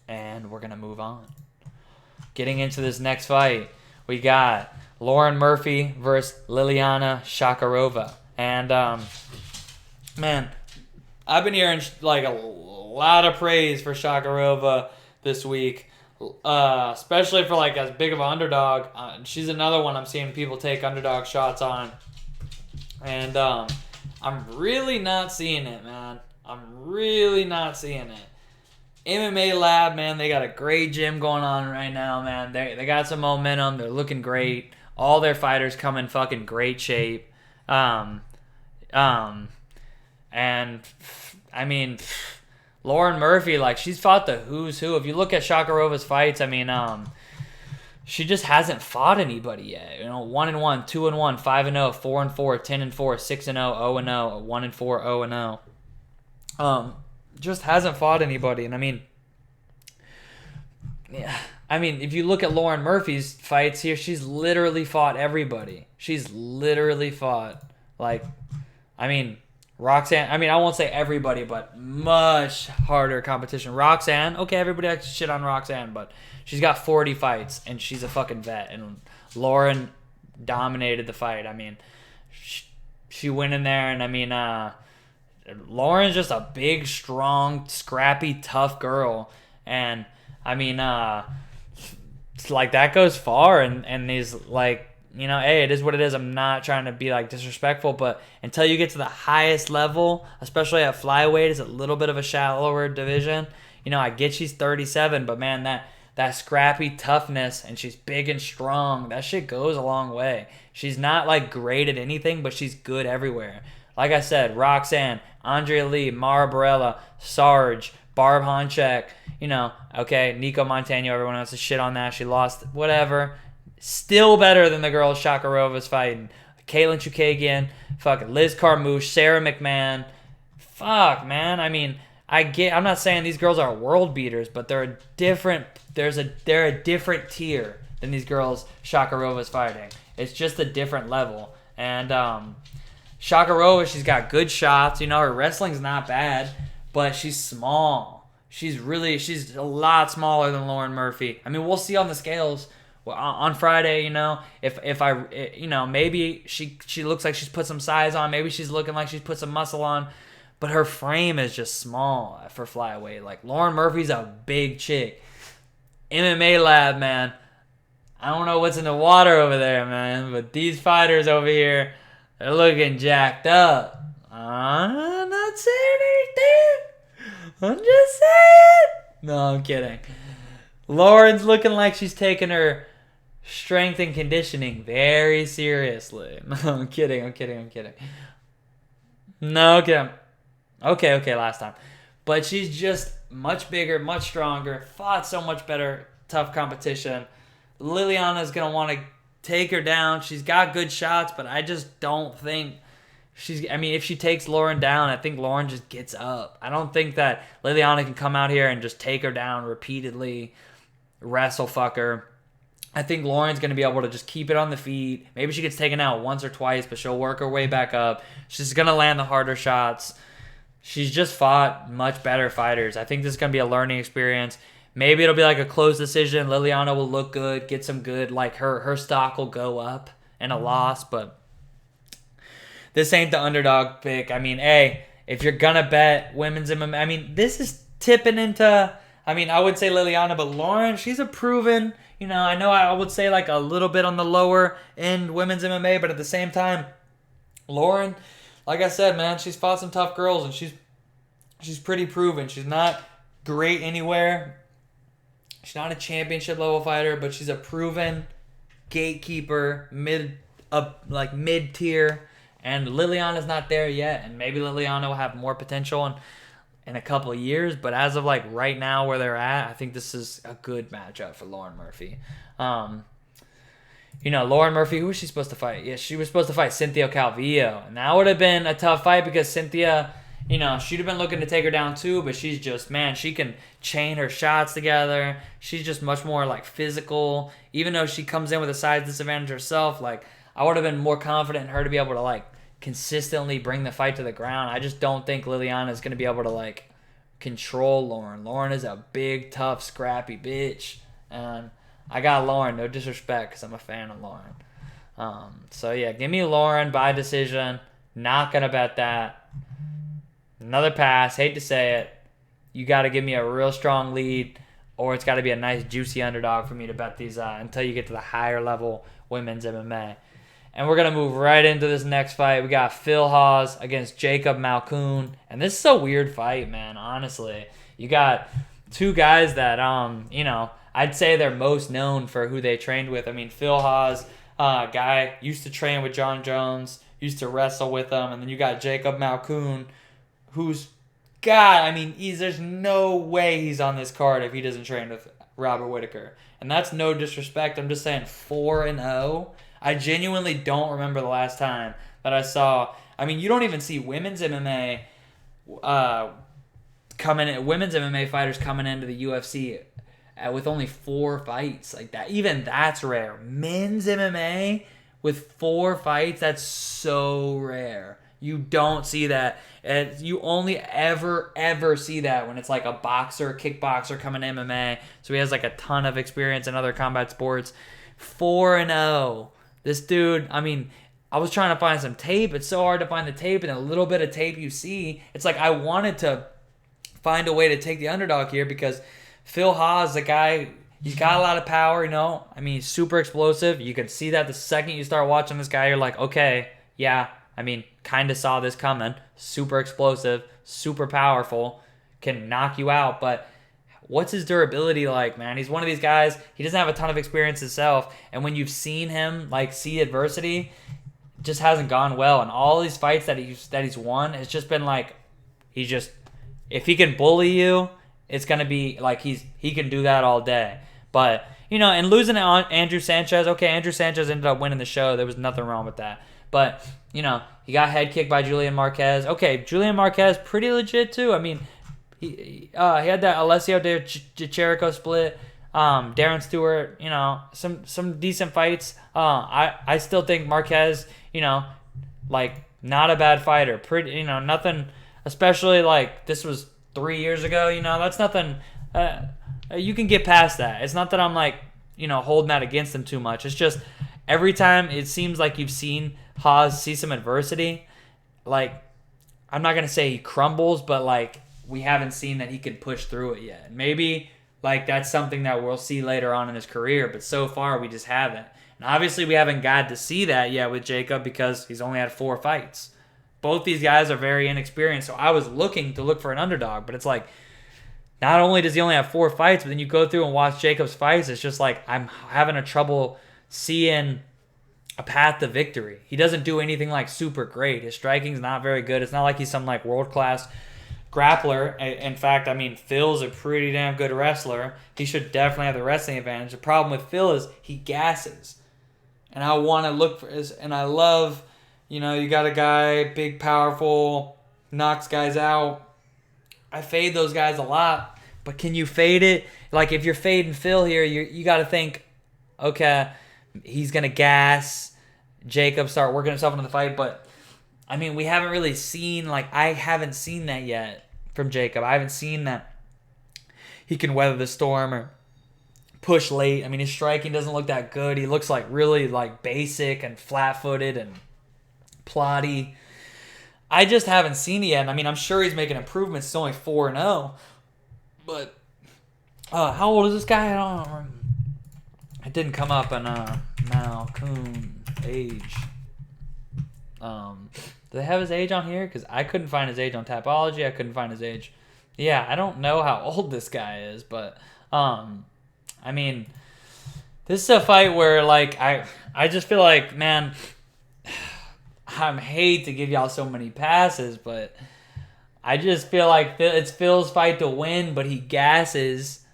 And we're going to move on. Getting into this next fight, we got Lauren Murphy versus Liliana Shakirova. And, man, I've been hearing a lot of praise for Shakirova this week, especially for as big of an underdog. She's another one I'm seeing people take underdog shots on. And I'm really not seeing it, man. I'm really not seeing it. MMA Lab, man, they got a great gym going on right now, man. They got some momentum. They're looking great. All their fighters come in fucking great shape. And I mean, Lauren Murphy, like, she's fought the who's who. If you look at Shakirova's fights, I mean, she just hasn't fought anybody yet. 1-1, 2-1, 5-0, 4-4, 10-4, 6-0, 0-0, 1-4, 0-0. Just hasn't fought anybody. And I mean, yeah. I mean, if you look at Lauren Murphy's fights here, she's literally fought everybody. She's literally fought, like, I mean, Roxanne. I mean, I won't say everybody, but much harder competition. Roxanne, okay, everybody likes to shit on Roxanne, but she's got 40 fights, and she's a fucking vet. And Lauren dominated the fight. I mean, she went in there, and I mean, Lauren's just a big, strong, scrappy, tough girl. And, I mean, it's like, that goes far. And these, like, hey, it is what it is. I'm not trying to be, like, disrespectful. But until you get to the highest level, especially at flyweight, it's a little bit of a shallower division. I get she's 37, but, man, that scrappy toughness, and she's big and strong, that shit goes a long way. She's not, like, great at anything, but she's good everywhere. Like I said, Roxanne, Andrea Lee, Mara Barella, Sarge, Barb Honchek, okay, Nico Montano, everyone wants to shit on that. She lost, whatever. Still better than the girl Shakirova's fighting. Caitlin Chukagian, fucking Liz Carmouche, Sarah McMahon. Fuck, man. I mean, I'm not saying these girls are world beaters, but they're a different tier than these girls Shakirova's fighting. It's just a different level. And Shakirova, she's got good shots. Her wrestling's not bad, but she's small. She's a lot smaller than Lauren Murphy. I mean, we'll see on the scales on Friday, if I, maybe she looks like she's put some size on. Maybe she's looking like she's put some muscle on, but her frame is just small for flyweight. Like, Lauren Murphy's a big chick. MMA Lab, man. I don't know what's in the water over there, man, but these fighters over here, they're looking jacked up. I'm not saying anything. I'm just saying. No, I'm kidding. Lauren's looking like she's taking her strength and conditioning very seriously. No, I'm kidding. No, okay, last time. But she's just much bigger, much stronger, fought so much better, tough competition. Liliana's going to want to take her down. She's got good shots, but I just don't think if she takes Lauren down, I think Lauren just gets up. I don't think that Liliana can come out here and just take her down repeatedly, wrestle fuck her. I think Lauren's going to be able to just keep it on the feet. Maybe she gets taken out once or twice, but she'll work her way back up. She's going to land the harder shots. She's just fought much better fighters. I think this is going to be a learning experience. Maybe it'll be like a close decision. Liliana will look good, get some good, like her stock will go up in a loss, but this ain't the underdog pick. I mean, hey, if you're going to bet women's MMA, I mean, this is tipping into, I would say Liliana, but Lauren, she's a proven, I know I would say like a little bit on the lower end women's MMA, but at the same time, Lauren, like I said, man, she's fought some tough girls, and she's pretty proven. She's not great anywhere. She's not a championship level fighter, but she's a proven gatekeeper, mid-tier. And Liliana's not there yet, and maybe Liliana will have more potential in a couple of years. But as of like right now where they're at, I think this is a good matchup for Lauren Murphy. Lauren Murphy, who was she supposed to fight? Yeah, she was supposed to fight Cynthia Calvillo, and that would have been a tough fight because Cynthia, she'd have been looking to take her down too, but she's just, man, she can chain her shots together. She's just much more like physical. Even though she comes in with a size disadvantage herself, like, I would have been more confident in her to be able to like consistently bring the fight to the ground. I just don't think Liliana is going to be able to like control Lauren. Lauren is a big, tough, scrappy bitch, and I got Lauren. No disrespect, because I'm a fan of Lauren. So yeah, give me Lauren by decision. Not gonna bet that. Another pass. Hate to say it. You got to give me a real strong lead, or it's got to be a nice juicy underdog for me to bet these until you get to the higher level women's MMA. And we're going to move right into this next fight. We got Phil Hawes against Jacob Malkoun. And this is a weird fight, man, honestly. You got two guys that, I'd say they're most known for who they trained with. I mean, Phil Hawes, guy, used to train with John Jones, used to wrestle with him. And then you got Jacob Malkoun, who's, there's no way he's on this card if he doesn't train with Robert Whittaker. And that's no disrespect. I'm just saying 4-0. I genuinely don't remember the last time that I saw. I mean, you don't even see women's MMA women's MMA fighters coming into the UFC with only 4 fights like that. Even that's rare. Men's MMA with 4 fights, that's so rare. You don't see that. You only ever see that when it's like a boxer, kickboxer coming to MMA. So he has like a ton of experience in other combat sports. 4-0. This dude, I mean, I was trying to find some tape. It's so hard to find the tape, and a little bit of tape you see. It's like I wanted to find a way to take the underdog here because Phil Hawes, the guy, he's got a lot of power, I mean, he's super explosive. You can see that the second you start watching this guy, you're like, okay, yeah, kind of saw this coming. Super explosive, super powerful, can knock you out, but what's his durability like, man? He's one of these guys, he doesn't have a ton of experience himself, and when you've seen him, see adversity, it just hasn't gone well. And all these fights that he's won, it's just been like, if he can bully you, it's going to be like he can do that all day. But, and losing to Andrew Sanchez, okay, Andrew Sanchez ended up winning the show. There was nothing wrong with that. But, he got head kicked by Julian Marquez. Okay, Julian Marquez, pretty legit too. I mean, he had that Alessio De Chirico split. Darren Stewart, some decent fights. I still think Marquez, not a bad fighter. Pretty, nothing, especially this was 3 years ago. That's nothing. You can get past that. It's not that I'm holding that against him too much. It's just every time it seems like you've seen Hawes see some adversity, I'm not gonna say he crumbles, but we haven't seen that he can push through it yet. Maybe that's something that we'll see later on in his career, but so far we just haven't. And obviously we haven't got to see that yet with Jacob because he's only had 4 fights. Both these guys are very inexperienced, so I was looking for an underdog, but it's not only does he only have 4 fights, but then you go through and watch Jacob's fights, it's just I'm having a trouble seeing a path to victory. He doesn't do anything super great. His striking's not very good. It's not like he's some world-class grappler. In fact, Phil's a pretty damn good wrestler. He should definitely have the wrestling advantage. The problem with Phil is he gasses. And I want to look for his, and I love, you got a guy, big, powerful, knocks guys out. I fade those guys a lot, but can you fade it? If you're fading Phil here, you got to think, okay, he's going to gas. Jacob start working himself into the fight, but we haven't really seen, I haven't seen that yet from Jacob. I haven't seen that he can weather the storm or push late. His striking doesn't look that good. He looks really basic and flat-footed and plotty. I just haven't seen it yet. I'm sure he's making improvements. It's only 4-0. But how old is this guy? I don't remember. It didn't come up on Malkoun age. Do they have his age on here? Because I couldn't find his age on Tapology. I couldn't find his age. Yeah, I don't know how old this guy is, but this is a fight where I just feel man, I hate to give y'all so many passes, but I just feel it's Phil's fight to win, but he gasses.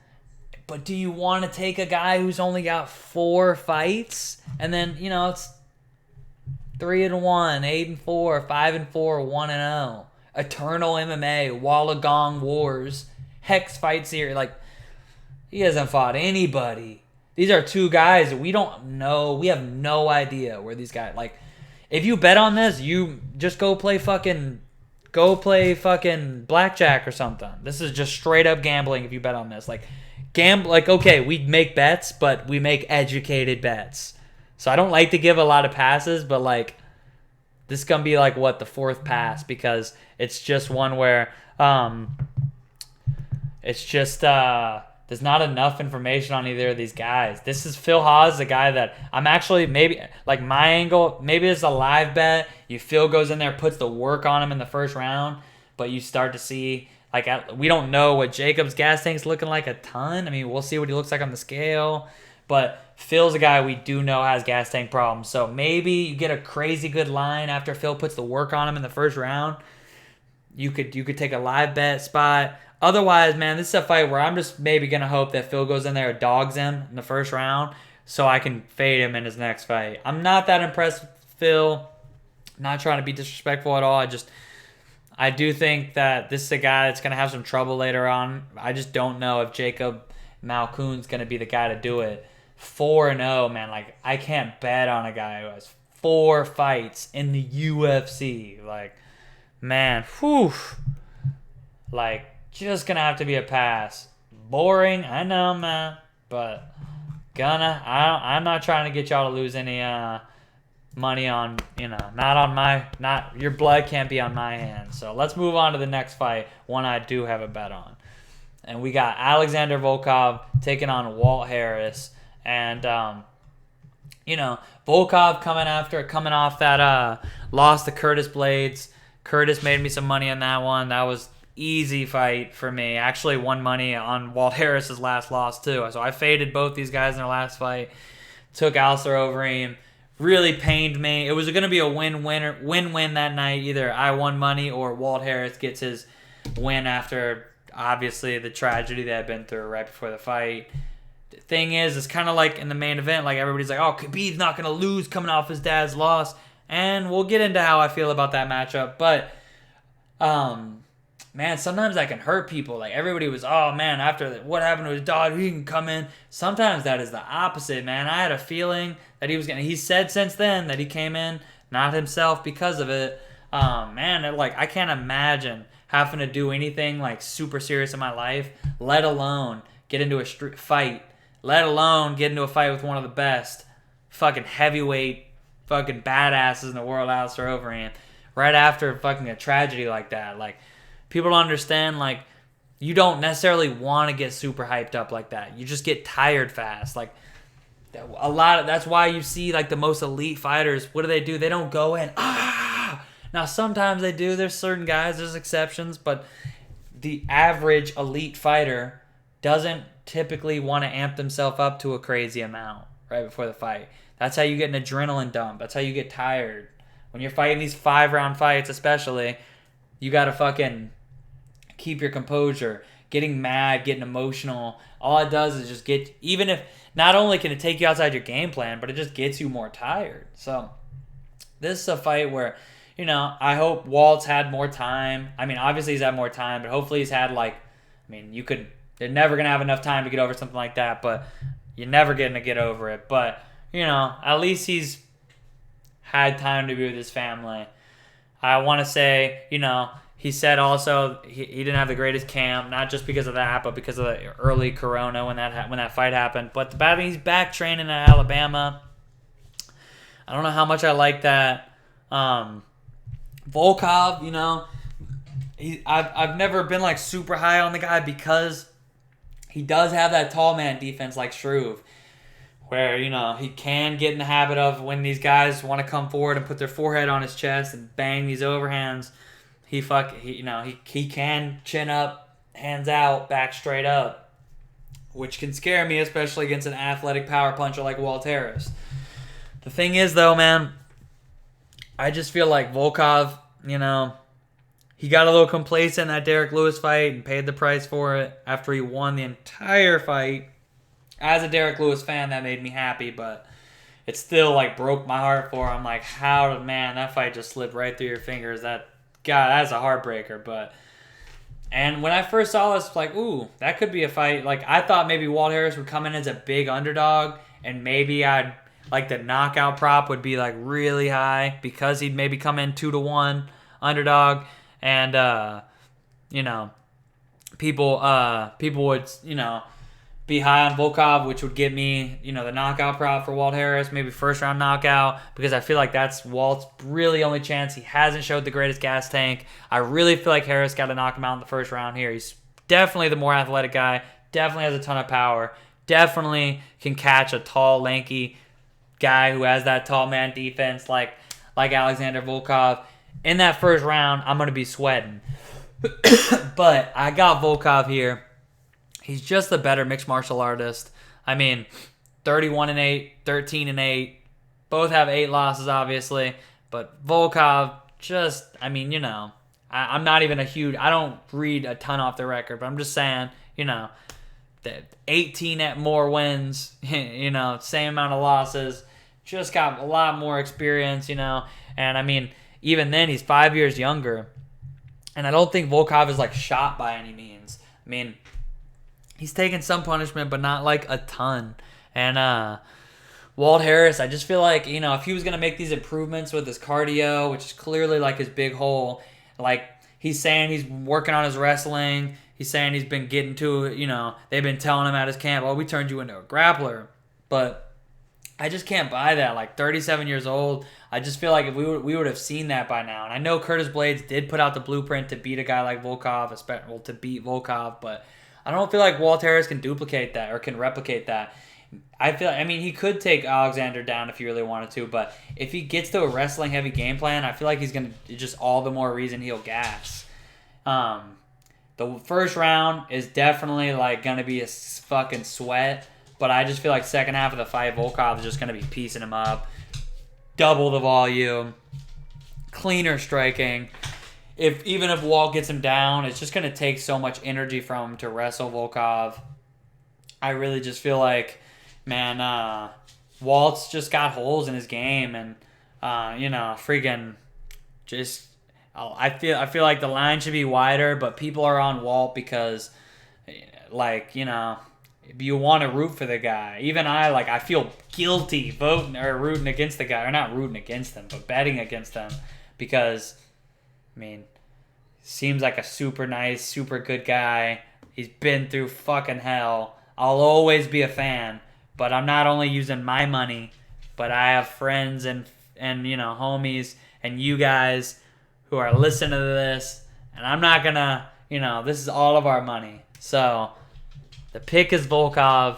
But do you want to take a guy who's only got 4 fights? And then, it's 3-1, 8-4, 5-4, 1-0. Eternal MMA, Wall of Gong Wars, Hex Fight Series. He hasn't fought anybody. These are 2 guys we don't know. We have no idea where these guys, if you bet on this, you just go play fucking blackjack or something. This is just straight up gambling if you bet on this. Okay, we make bets, but we make educated bets. So I don't like to give a lot of passes, but this is gonna be the 4th pass because it's just one where it's just there's not enough information on either of these guys. This is Phil Hawes, the guy that I'm actually maybe, like my angle, maybe it's a live bet. Phil goes in there, puts the work on him in the first round, but you start to see, like, we don't know what Jacob's gas tank's looking like a ton. I mean, we'll see what he looks like on the scale, but Phil's a guy we do know has gas tank problems. So maybe you get a crazy good line after Phil puts the work on him in the first round. You could take a live bet spot. Otherwise, man, this is a fight where I'm just maybe going to hope that Phil goes in there and dogs him in the first round so I can fade him in his next fight. I'm not that impressed with Phil. Not trying to be disrespectful at all. I do think that this is a guy that's going to have some trouble later on. I just don't know if Jacob Malkoun's going to be the guy to do it. 4-0, man. Like, I can't bet on a guy who has 4 fights in the UFC. Like, man, whew. Like, just gonna have to be a pass. Boring, I know, man, but I'm not trying to get y'all to lose any money on, not your blood can't be on my hands. So let's move on to the next fight, one I do have a bet on. And we got Alexander Volkov taking on Walt Harris. And Volkov coming off that loss to Curtis Blades. Curtis made me some money on that one. That was easy fight for me. Actually won money on Walt Harris's last loss too. So I faded both these guys in their last fight. Took Alistair Overeem. Really pained me. It was going to be a win-win that night. Either I won money or Walt Harris gets his win after obviously the tragedy that had been through right before the fight. The thing is, it's kind of like in the main event, like everybody's like, oh, Khabib's not going to lose coming off his dad's loss. And we'll get into how I feel about that matchup. But, man, sometimes that can hurt people. Like, everybody was, oh, man, after what happened to his daughter, he can come in. Sometimes that is the opposite, man. I had a feeling that he was going to, he said since then that he came in, not himself because of it. Man, I can't imagine having to do anything, like, super serious in my life, let alone get into a street fight, let alone get into a fight with one of the best fucking heavyweight fucking badasses in the world, Alistair Overeem, right after fucking a tragedy like that. Like, people don't understand, like, you don't necessarily want to get super hyped up like that. You just get tired fast. Like, that's why you see, like, the most elite fighters, what do? They don't go in, Now, sometimes they do. There's certain guys, there's exceptions, but the average elite fighter doesn't typically want to amp themselves up to a crazy amount right before the fight. That's how you get an adrenaline dump. That's how you get tired. When you're fighting these 5-round fights especially, you got to fucking keep your composure. Getting mad, getting emotional, all it does is just get, even if, not only can it take you outside your game plan, but it just gets you more tired. So, this is a fight where, I hope Walt's had more time. I mean, obviously he's had more time, but hopefully he's had, they're never going to have enough time to get over something like that, but you're never getting to get over it. But, at least he's had time to be with his family. I want to say, he said also he didn't have the greatest camp, not just because of that, but because of the early corona when that fight happened. But the bad thing, he's back training at Alabama. I don't know how much I like that. Volkov, I've never been like super high on the guy because he does have that tall man defense like Struve, where, he can get in the habit of when these guys want to come forward and put their forehead on his chest and bang these overhands, he can chin up, hands out, back straight up, which can scare me, especially against an athletic power puncher like Walt Harris. The thing is, though, man, I just feel like Volkov, he got a little complacent in that Derek Lewis fight and paid the price for it after he won the entire fight. As a Derek Lewis fan, that made me happy, but it still, broke my heart for him. Like, that fight just slipped right through your fingers. That's a heartbreaker, and when I first saw this, ooh, that could be a fight. I thought maybe Walt Harris would come in as a big underdog, and maybe the knockout prop would be, really high because he'd maybe come in 2-1 underdog, and, people would, be high on Volkov, which would give me, the knockout prop for Walt Harris, maybe first-round knockout, because I feel like that's Walt's really only chance. He hasn't showed the greatest gas tank. I really feel like Harris got to knock him out in the first round here. He's definitely the more athletic guy, Definitely has a ton of power. Definitely can catch a tall, lanky guy who has that tall man defense like Alexander Volkov. In that first round, I'm going to be sweating. But I got Volkov here. He's just a better mixed martial artist. I mean, 31-8, 13-8. Both have 8 losses, obviously. But Volkov just, I mean, you know, I'm not even I don't read a ton off the record, but I'm just saying, you know, that 18 at more wins, you know, same amount of losses. Just got a lot more experience, you know. And, I mean, even then, he's 5 years younger. And I don't think Volkov is, like, shot by any means. I mean, he's taken some punishment, but not, like, a ton. And Walt Harris, I just feel like, you know, if he was going to make these improvements with his cardio, which is clearly, like, his big hole, like, he's saying he's working on his wrestling. He's saying he's been getting to, you know, they've been telling him at his camp, oh, we turned you into a grappler. But I just can't buy that. Like, 37 years old, I just feel like if we would have seen that by now. And I know Curtis Blades did put out the blueprint to beat a guy like Volkov, to beat Volkov, but I don't feel like Walt Harris can duplicate that or can replicate that. I mean, he could take Alexander down if he really wanted to, but if he gets to a wrestling-heavy game plan, I feel like he's going to just all the more reason he'll gas. The first round is definitely, like, going to be a fucking sweat, but I just feel like second half of the fight, Volkov is just going to be piecing him up. Double the volume. Cleaner striking. Even if Walt gets him down, it's just going to take so much energy from him to wrestle Volkov. I really just feel like, man, Walt's just got holes in his game, and you know, freaking just. I feel like the line should be wider, but people are on Walt because, like, you know, if you want to root for the guy. Even I feel guilty voting or rooting against the guy, or not rooting against him, but betting against him, because, I mean, seems like a super nice, super good guy. He's been through fucking hell. I'll always be a fan, but I'm not only using my money, but I have friends and you know, homies and you guys who are listening to this, and I'm not gonna, you know, this is all of our money. So the pick is Volkov.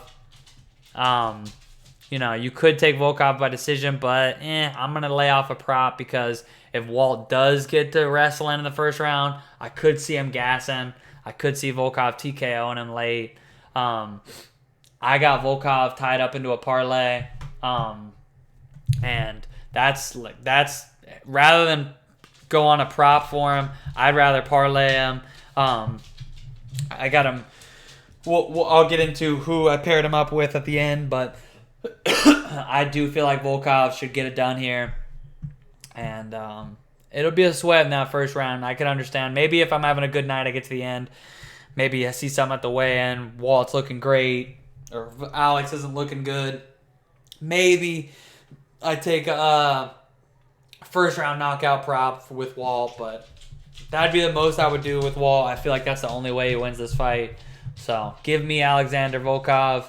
You know, you could take Volkov by decision, but I'm gonna lay off a prop because if Walt does get to wrestling in the first round, I could see him gassing. I could see Volkov TKOing him late. I got Volkov tied up into a parlay, and that's rather than go on a prop for him, I'd rather parlay him. I got him. I'll get into who I paired him up with at the end, but I do feel like Volkov should get it done here, and it'll be a sweat in that first round. I can understand. Maybe if I'm having a good night, I get to the end. Maybe I see something at the weigh-in. Walt's looking great, or Alex isn't looking good. Maybe I take a first-round knockout prop with Walt, but that'd be the most I would do with Walt. I feel like that's the only way he wins this fight. So give me Alexander Volkov,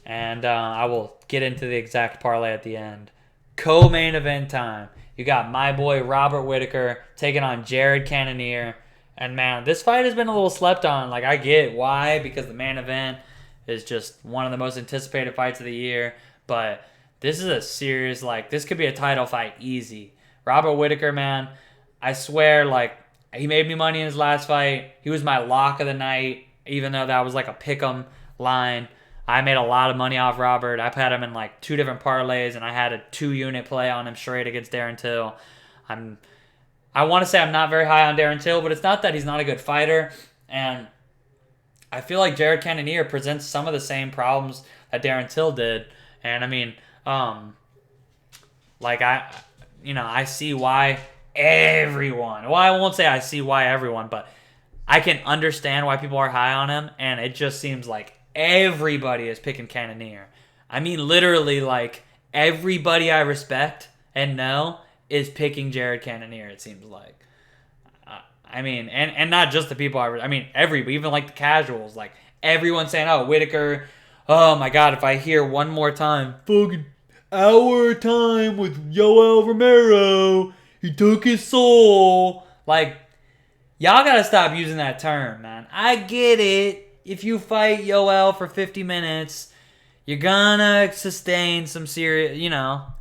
and I will get into the exact parlay at the end. Co-main event time. You got my boy Robert Whittaker taking on Jared Cannonier. And, man, this fight has been a little slept on. Like, I get why, because the main event is just one of the most anticipated fights of the year. But this is a serious, like, this could be a title fight easy. Robert Whittaker, man, I swear, like, he made me money in his last fight. He was my lock of the night, even though that was like a pick'em line. I made a lot of money off Robert. I've had him in, like, 2 different parlays, and I had a 2-unit play on him straight against Darren Till. I want to say I'm not very high on Darren Till, but it's not that he's not a good fighter. And I feel like Jared Cannonier presents some of the same problems that Darren Till did. And, I mean, like, I see why everyone, well, I won't say I see why everyone, but I can understand why people are high on him. And it just seems like everybody is picking Cannonier. I mean, literally, like, everybody I respect and know is picking Jared Cannonier, it seems like. I mean, and not just the people even like the casuals, like everyone saying, oh, Whittaker, oh my God, if I hear one more time, fucking our time with Yoel Romero, he took his soul. Like, y'all gotta stop using that term, man. I get it. if you fight Yoel for 50 minutes, you're gonna sustain some serious,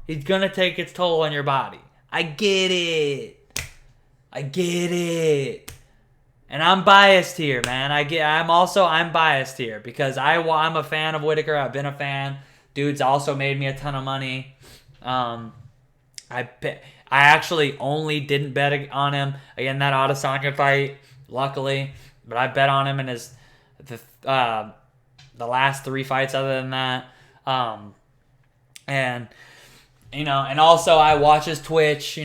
it's gonna take its toll on your body. I get it. And I'm biased here, man. I'm biased here because I'm a fan of Whittaker. I've been a fan. Dude's also made me a ton of money. I actually only didn't bet on him in that Adesanya fight, luckily, but I bet on him in the last 3 fights other than that. And also I watch his Twitch,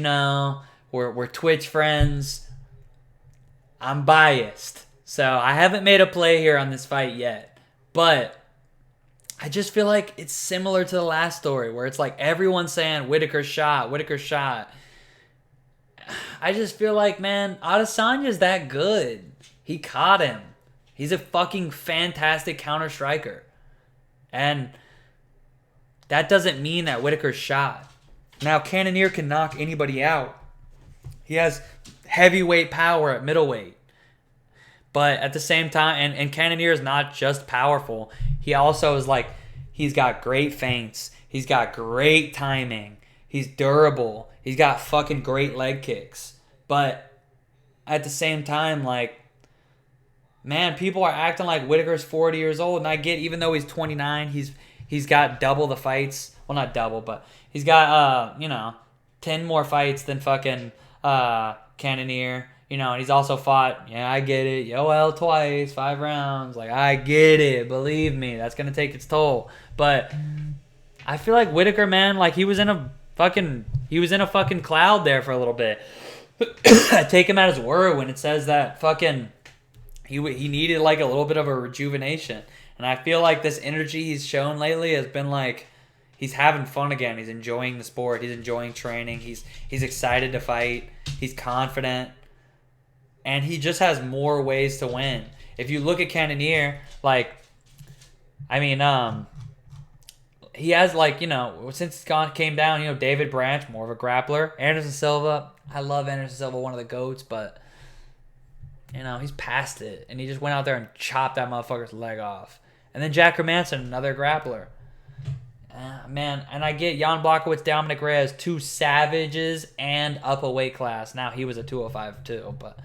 we're Twitch friends. I'm biased. So I haven't made a play here on this fight yet, but I just feel like it's similar to the last story where it's like everyone's saying Whittaker shot. I just feel like, man, Adesanya's that good. He caught him. He's a fucking fantastic counter striker. And that doesn't mean that Whittaker's shot. Now, Cannonier can knock anybody out. He has heavyweight power at middleweight. But at the same time, and Cannonier is not just powerful. He also is like, he's got great feints. He's got great timing. He's durable. He's got fucking great leg kicks. But at the same time, like, man, people are acting like Whittaker's 40 years old. And I get, even though he's 29, he's got double the fights. Well, not double, but he's got, 10 more fights than fucking Cannonier. And he's also fought, I get it, Yoel twice, 5 rounds. Like, I get it. Believe me, that's going to take its toll. But I feel like Whittaker, man, like, he was in a fucking cloud there for a little bit. I take him at his word when it says that fucking he needed, like, a little bit of a rejuvenation. And I feel like this energy he's shown lately has been, like, he's having fun again. He's enjoying the sport. He's enjoying training. He's excited to fight. He's confident. And he just has more ways to win. If you look at Cannonier, like, he has, like, since it's came down, David Branch, more of a grappler. Anderson Silva, I love Anderson Silva, one of the GOATs, but, he's past it. And he just went out there and chopped that motherfucker's leg off. And then Jack Hermanson, another grappler. Man, and I get Jan Blachowicz, Dominic Reyes, 2 savages and up a weight class. Now, he was a 205 too, but,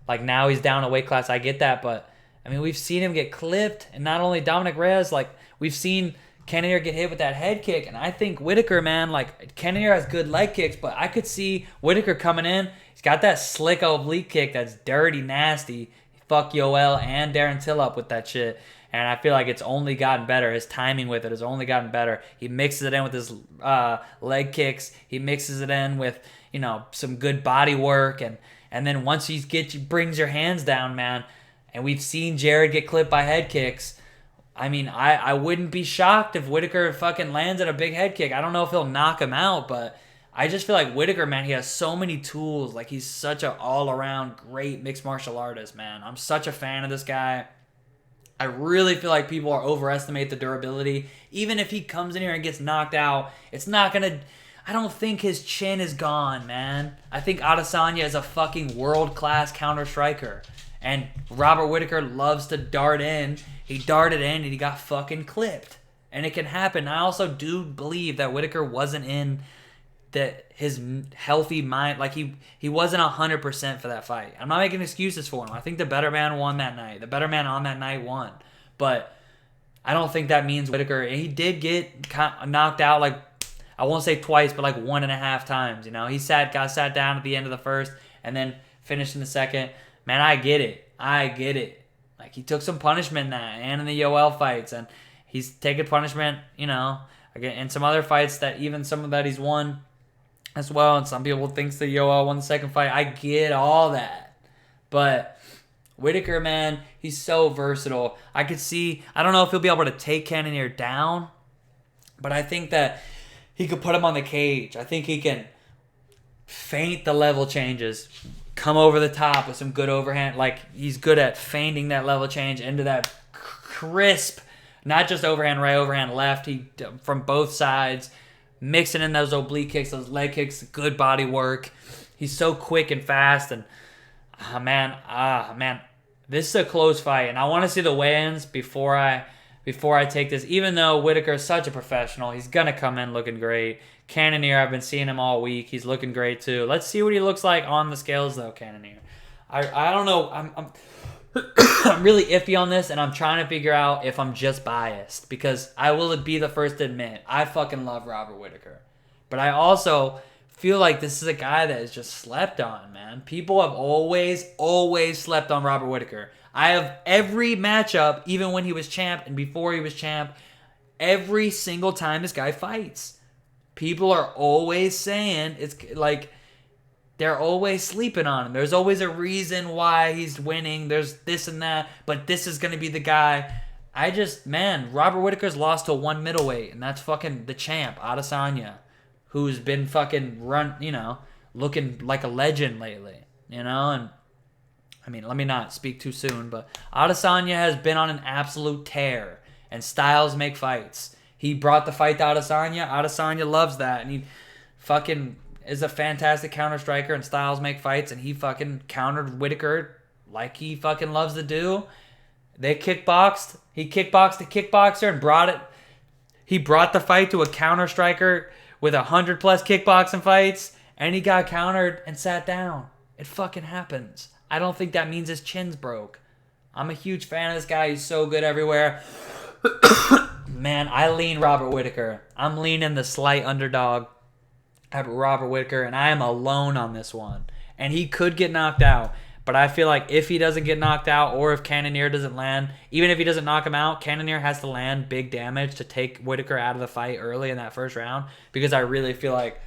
like, now he's down a weight class. I get that, but, we've seen him get clipped. And not only Dominic Reyes, like, we've seen Cannonier get hit with that head kick. And I think Whittaker, man, like, Cannonier has good leg kicks, but I could see Whittaker coming in. He's got that slick oblique kick that's dirty, nasty. Fuck Yoel and Darren Till up with that shit. And I feel like it's only gotten better. His timing with it has only gotten better. He mixes it in with his leg kicks. He mixes it in with, some good body work. And then once he brings your hands down, man, and we've seen Jared get clipped by head kicks. I wouldn't be shocked if Whittaker fucking lands at a big head kick. I don't know if he'll knock him out, but I just feel like Whittaker, man, he has so many tools. Like, he's such an all-around great mixed martial artist, man. I'm such a fan of this guy. I really feel like people overestimate the durability. Even if he comes in here and gets knocked out, it's not going to... I don't think his chin is gone, man. I think Adesanya is a fucking world-class counter-striker. And Robert Whittaker loves to dart in. He darted in and he got fucking clipped. And it can happen. I also do believe that Whittaker wasn't in his healthy mind. Like, he wasn't 100% for that fight. I'm not making excuses for him. I think the better man won that night. The better man on that night won. But I don't think that means Whittaker... He did get knocked out, like, I won't say twice, but like 1.5 times. He got sat down at the end of the first and then finished in the second. Man, I get it. Like, he took some punishment in that and in the Yoel fights, and he's taken punishment, in some other fights that even some of that he's won as well. And some people think that Yoel won the second fight. I get all that, but Whittaker, man, he's so versatile. I don't know if he'll be able to take Cannonier down, but I think that he could put him on the cage. I think he can feint the level changes, come over the top with some good overhand. Like, he's good at feinting that level change into that crisp, not just overhand right, overhand left. He from both sides, mixing in those oblique kicks, those leg kicks, good body work. He's so quick and fast, and man, This is a close fight, and I want to see the weigh-ins before I take this. Even though Whittaker is such a professional, he's gonna come in looking great. Cannonier, I've been seeing him all week. He's looking great too. Let's see what he looks like on the scales though, Cannonier. I don't know. I'm I'm really iffy on this, and I'm trying to figure out if I'm just biased, because I will be the first to admit I fucking love Robert Whittaker, but I also feel like this is a guy that is just slept on, man. People have always slept on Robert Whittaker. I have every matchup, even when he was champ and before he was champ, every single time this guy fights, people are always saying it's like they're always sleeping on him. There's always a reason why he's winning. There's this and that, but this is going to be the guy. Robert Whittaker's lost to one middleweight, and that's fucking the champ, Adesanya, who's been fucking looking like a legend lately, and I mean, let me not speak too soon, but Adesanya has been on an absolute tear, and styles make fights. He brought the fight to Adesanya. Adesanya loves that, and he fucking is a fantastic counter striker, and styles make fights, and he fucking countered Whittaker like he fucking loves to do. They kickboxed. He kickboxed a kickboxer and he brought the fight to a counter striker with 100+ kickboxing fights, and he got countered and sat down. It fucking happens. I don't think that means his chin's broke. I'm a huge fan of this guy. He's so good everywhere. Man, I lean Robert Whittaker. I'm leaning the slight underdog at Robert Whittaker, and I am alone on this one. And he could get knocked out, but I feel like if he doesn't get knocked out, or if Cannonier doesn't land, even if he doesn't knock him out, Cannonier has to land big damage to take Whittaker out of the fight early in that first round, because I really feel like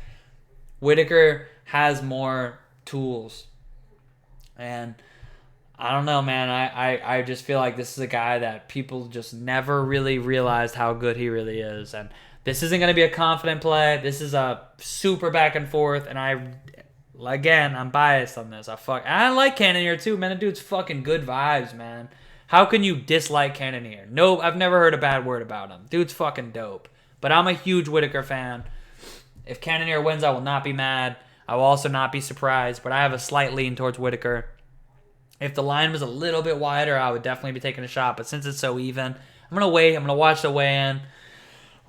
Whittaker has more tools. And I don't know, man. I just feel like this is a guy that people just never really realized how good he really is. And this isn't going to be a confident play. This is a super back and forth. And I'm biased on this. I like Cannonier too, man. The dude's fucking good vibes, man. How can you dislike Cannonier? No, I've never heard a bad word about him. Dude's fucking dope. But I'm a huge Whittaker fan. If Cannonier wins, I will not be mad. I will also not be surprised, but I have a slight lean towards Whittaker. If the line was a little bit wider, I would definitely be taking a shot, but since it's so even, I'm going to wait. I'm going to watch the weigh-in.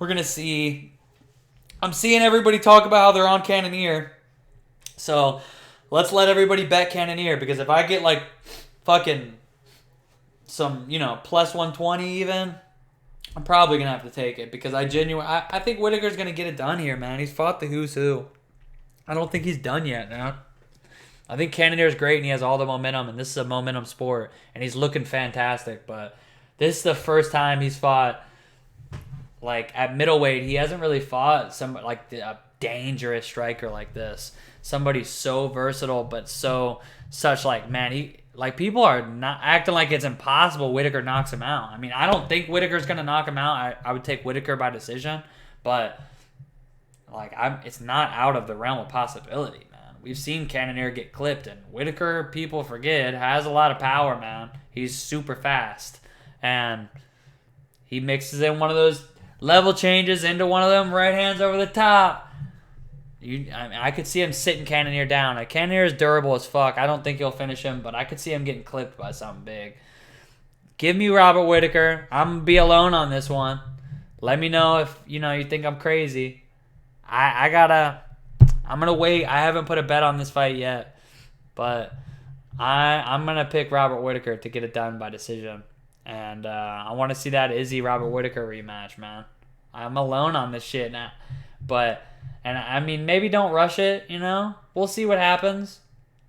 We're going to see. I'm seeing everybody talk about how they're on Cannonier, so let's let everybody bet Cannonier, because if I get like fucking some, plus 120 even, I'm probably going to have to take it, because I think Whittaker's going to get it done here, man. He's fought the who's who. I don't think he's done yet, man. I think Cannonier is great, and he has all the momentum, and this is a momentum sport, and he's looking fantastic. But this is the first time he's fought, like, at middleweight. He hasn't really fought a dangerous striker like this. Somebody so versatile, but people are not acting like it's impossible Whittaker knocks him out. I mean, I don't think Whittaker's going to knock him out. I would take Whittaker by decision, but it's not out of the realm of possibility, man. We've seen Cannonier get clipped, and Whittaker, people forget, has a lot of power, man. He's super fast, and he mixes in one of those level changes into one of them right hands over the top. I could see him sitting Cannonier down. Cannonier is durable as fuck. I don't think he'll finish him, but I could see him getting clipped by something big. Give me Robert Whittaker. I'm going to be alone on this one. Let me know if, you think I'm crazy. I'm going to wait. I haven't put a bet on this fight yet, but I'm going to pick Robert Whittaker to get it done by decision. And I want to see that Izzy-Robert Whittaker rematch, man. I'm alone on this shit now. Maybe don't rush it, We'll see what happens.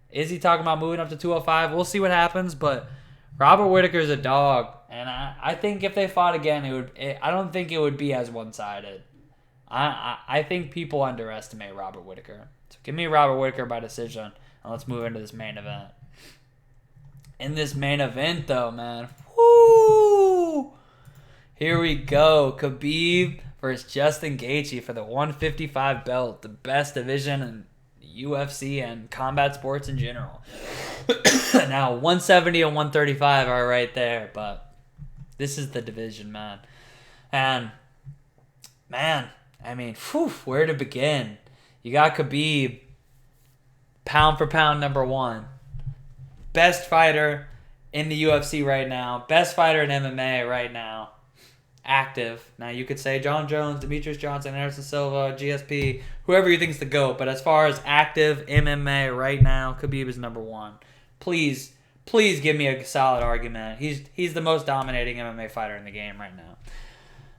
Izzy talking about moving up to 205. We'll see what happens, but Robert Whittaker's a dog. And I think if they fought again, I don't think it would be as one-sided. I think people underestimate Robert Whittaker. So give me Robert Whittaker by decision, and let's move into this main event. In this main event, though, man, whoo! Here we go. Khabib versus Justin Gaethje for the 155 belt, the best division in UFC and combat sports in general. Now, 170 and 135 are right there, but this is the division, man. And, man, where to begin? You got Khabib, pound for pound number one. Best fighter in the UFC right now, best fighter in MMA right now, active. Now you could say John Jones, Demetrius Johnson, Anderson Silva, GSP, whoever you think's the GOAT. But as far as active MMA right now, Khabib is number one. Please give me a solid argument. He's the most dominating MMA fighter in the game right now.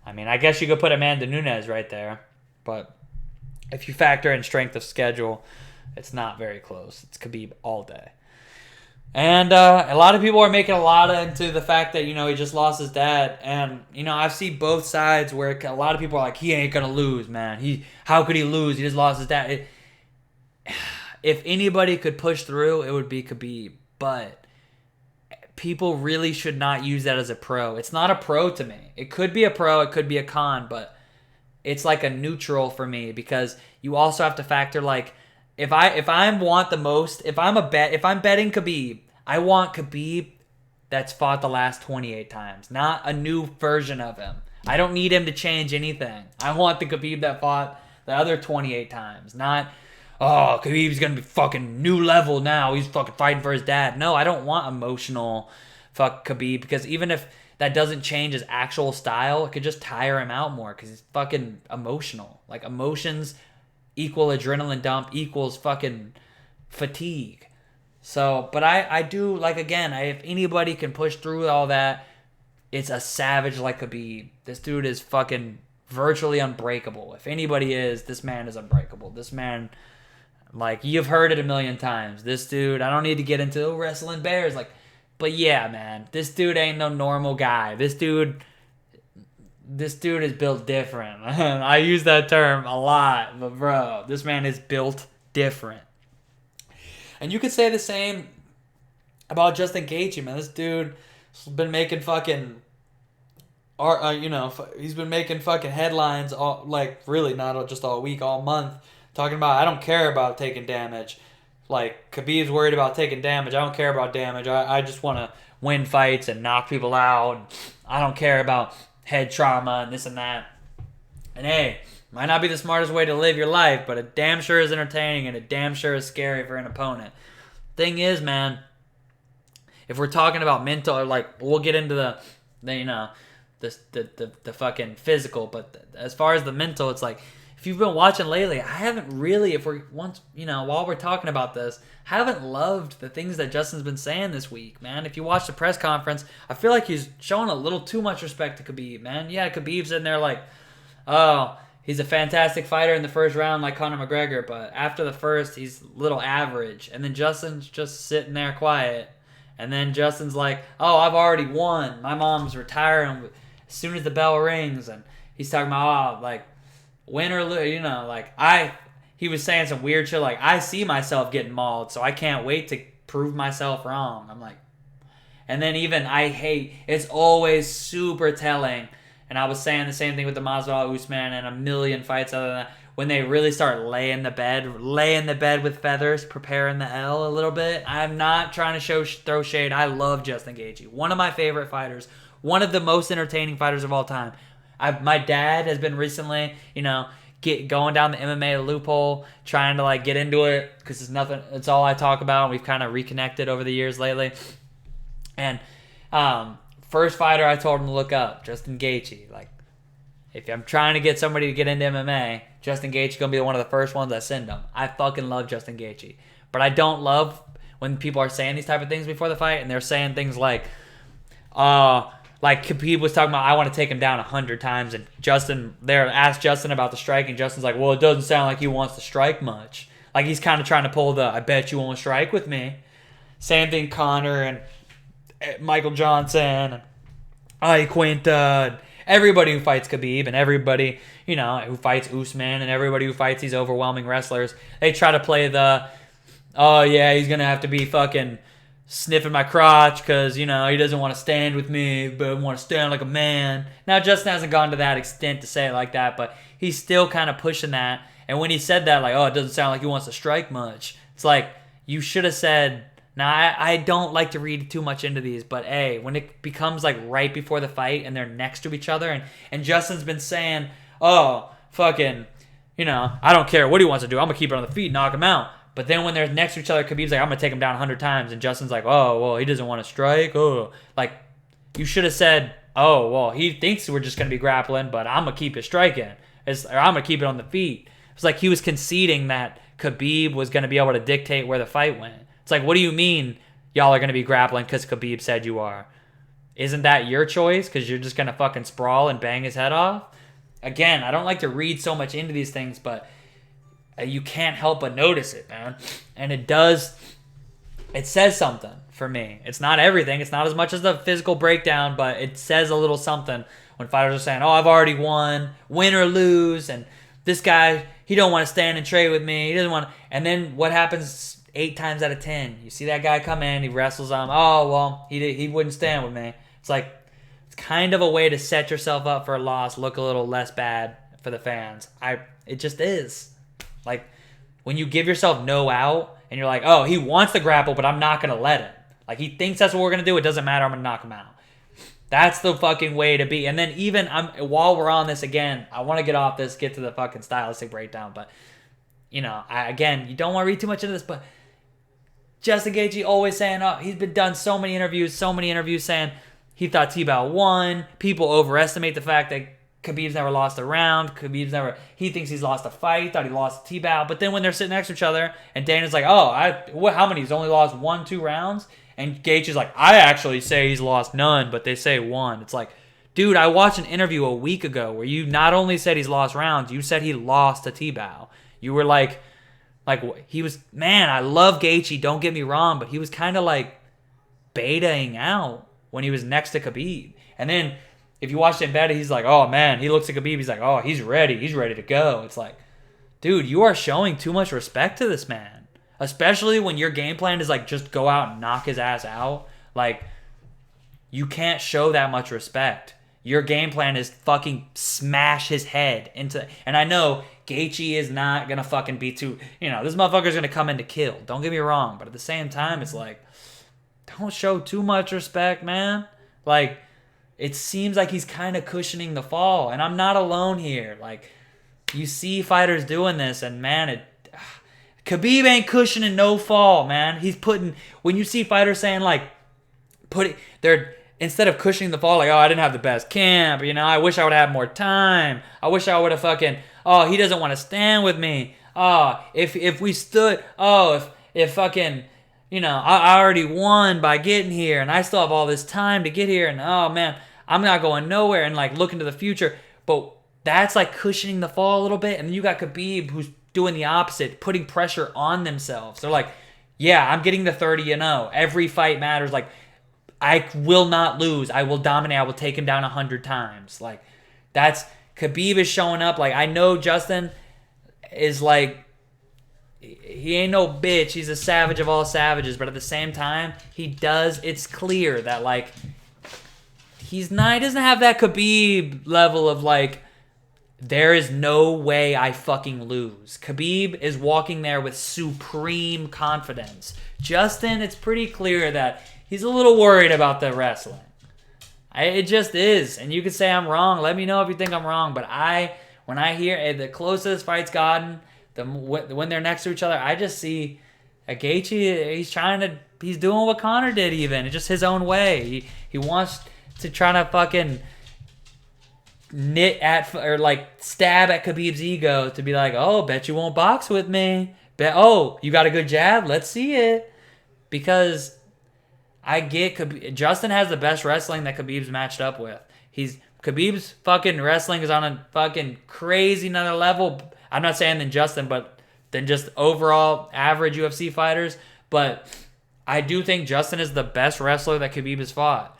I mean, I guess you could put Amanda Nunes right there, but if you factor in strength of schedule, it's not very close. It's Khabib all day. And a lot of people are making a lot into the fact that, he just lost his dad. And, I've seen both sides where a lot of people are like, he ain't going to lose, man. How could he lose? He just lost his dad. If anybody could push through, it would be Khabib. But people really should not use that as a pro. It's not a pro to me. It could be a pro, it could be a con, but it's like a neutral for me because you also have to factor like if I'm betting Khabib, I want Khabib that's fought the last 28 times, not a new version of him. I don't need him to change anything. I want the Khabib that fought the other 28 times, not Khabib's going to be fucking new level now. He's fucking fighting for his dad. No, I don't want emotional fuck Khabib because even if that doesn't change his actual style, it could just tire him out more because he's fucking emotional. Like emotions equal adrenaline dump equals fucking fatigue. So, but I do, like, again, if anybody can push through all that, it's a savage like Khabib. This dude is fucking virtually unbreakable. If anybody is, this man is unbreakable. This man... Like, you've heard it a million times. This dude, I don't need to get into wrestling bears. But yeah, man. This dude ain't no normal guy. This dude is built different. I use that term a lot. But, bro, this man is built different. And you could say the same about Justin Gaethje, man. This dude has been making fucking... he's been making fucking headlines, really not just all week, all month. Talking about, I don't care about taking damage. Like, Khabib's worried about taking damage. I don't care about damage. I just want to win fights and knock people out. I don't care about head trauma and this and that. And hey, might not be the smartest way to live your life, but it damn sure is entertaining and it damn sure is scary for an opponent. Thing is, man, if we're talking about mental, or we'll get into the fucking physical, but as far as the mental, it's like, if you've been watching lately, I haven't really, while we're talking about this, haven't loved the things that Justin's been saying this week, man. If you watch the press conference, I feel like he's showing a little too much respect to Khabib, man. Yeah, Khabib's in there like, oh, he's a fantastic fighter in the first round like Conor McGregor, but after the first, he's a little average. And then Justin's just sitting there quiet. And then Justin's like, oh, I've already won. My mom's retiring as soon as the bell rings. And he's talking about, win or lose, he was saying some weird shit like, I see myself getting mauled, so I can't wait to prove myself wrong. I'm like, and then even it's always super telling, and I was saying the same thing with the Masvidal Usman and a million fights other than that, when they really start laying the bed with feathers, preparing the L a little bit. I'm not trying to throw shade. I love Justin Gaethje. One of my favorite fighters, one of the most entertaining fighters of all time. My dad has been recently, going down the MMA loophole, trying to get into it because it's all I talk about. We've kind of reconnected over the years lately. And first fighter I told him to look up, Justin Gaethje. If I'm trying to get somebody to get into MMA, Justin Gaethje going to be one of the first ones I send them. I fucking love Justin Gaethje. But I don't love when people are saying these type of things before the fight and they're saying things like Khabib was talking about, I want to take him down 100 times, and Justin there asked Justin about the strike, and Justin's like, well, it doesn't sound like he wants to strike much. He's kind of trying to pull I bet you won't strike with me. Same thing Conor and Michael Johnson and Quinta, everybody who fights Khabib and everybody, who fights Usman and everybody who fights these overwhelming wrestlers, they try to play oh yeah, he's going to have to be fucking sniffing my crotch because, he doesn't want to stand with me, but want to stand like a man. Now, Justin hasn't gone to that extent to say it like that, but he's still kind of pushing that. And when he said that, it doesn't sound like he wants to strike much. It's like, you should have said, now, I don't like to read too much into these, but hey, when it becomes right before the fight and they're next to each other, and Justin's been saying, oh, fucking, I don't care what he wants to do. I'm going to keep it on the feet, knock him out. But then when they're next to each other, Khabib's like, I'm going to take him down 100 times. And Justin's like, oh, well, he doesn't want to strike. Oh, like, you should have said, oh, well, he thinks we're just going to be grappling, but I'm going to keep it striking. Or I'm going to keep it on the feet. It's like he was conceding that Khabib was going to be able to dictate where the fight went. It's like, what do you mean y'all are going to be grappling because Khabib said you are? Isn't that your choice because you're just going to fucking sprawl and bang his head off? Again, I don't like to read so much into these things, but you can't help but notice it, man. And it says something for me. It's not everything. It's not as much as the physical breakdown, but it says a little something when fighters are saying, oh, I've already won, win or lose, and this guy, he don't want to stand and trade with me. He doesn't want to. And then what happens 8 times out of 10? You see that guy come in, he wrestles him. Oh, well, he wouldn't stand with me. It's like, it's kind of a way to set yourself up for a loss, look a little less bad for the fans. It just is. Like, when you give yourself no out, and you're like, oh, he wants to grapple, but I'm not going to let him. Like, he thinks that's what we're going to do. It doesn't matter. I'm going to knock him out. That's the fucking way to be. And then even while we're on this again, I want to get off this, get to the fucking stylistic breakdown. But, you know, again, you don't want to read too much into this, but Justin Gaethje always saying, oh, he's been done so many interviews saying he thought Tebow won. People overestimate the fact that Khabib's never lost a round. He thinks he's lost a fight. He thought he lost to Tebow. But then when they're sitting next to each other, and Dana's like, oh, how many? He's only lost 1-2 rounds? And Gaethje's like, I actually say he's lost none, but they say 1. It's like, dude, I watched an interview a week ago where you not only said he's lost rounds, you said he lost to Tebow. You were like he was, man, I love Gaethje, don't get me wrong, but he was kind of like betaing out when he was next to Khabib. And then if you watch it embedded, he's like, oh man, he looks at Khabib, he's like, oh, he's ready to go. It's like, dude, you are showing too much respect to this man. Especially when your game plan is like just go out and knock his ass out. Like, you can't show that much respect. Your game plan is fucking smash his head into... And I know Gaethje is not going to fucking be too... You know, this motherfucker's going to come in to kill. Don't get me wrong. But at the same time, it's like, don't show too much respect, man. Like, it seems like he's kind of cushioning the fall. And I'm not alone here. Like, you see fighters doing this, and man, Khabib ain't cushioning no fall, man. He's putting... When you see fighters saying, like, they're... Instead of cushioning the fall, like, oh, I didn't have the best camp, you know, I wish I would have had more time. I wish I would have fucking... Oh, he doesn't want to stand with me. Oh, if we stood... Oh, if fucking... You know, I already won by getting here, and I still have all this time to get here, and oh, man, I'm not going nowhere, and, like, looking to the future. But that's, like, cushioning the fall a little bit, and then you got Khabib, who's doing the opposite, putting pressure on themselves. They're like, yeah, I'm getting the 30-0. Every fight matters. Like, I will not lose. I will dominate. I will take him down 100 times. Like, that's... Khabib is showing up. Like, I know Justin is like... He ain't no bitch. He's a savage of all savages. But at the same time, he does... It's clear that, like... He doesn't have that Khabib level of, like... There is no way I fucking lose. Khabib is walking there with supreme confidence. Justin, it's pretty clear that he's a little worried about the wrestling. It just is. And you could say I'm wrong. Let me know if you think I'm wrong. But when I hear the closer this fight's gotten, when they're next to each other, I just see Gaethje, he's doing what Conor did even. It's just his own way. He wants to try to fucking stab at Khabib's ego to be like, oh, bet you won't box with me. Oh, you got a good jab? Let's see it. Because I get Justin has the best wrestling that Khabib's matched up with. Khabib's fucking wrestling is on a fucking crazy another level. I'm not saying than Justin, but than just overall average UFC fighters. But I do think Justin is the best wrestler that Khabib has fought.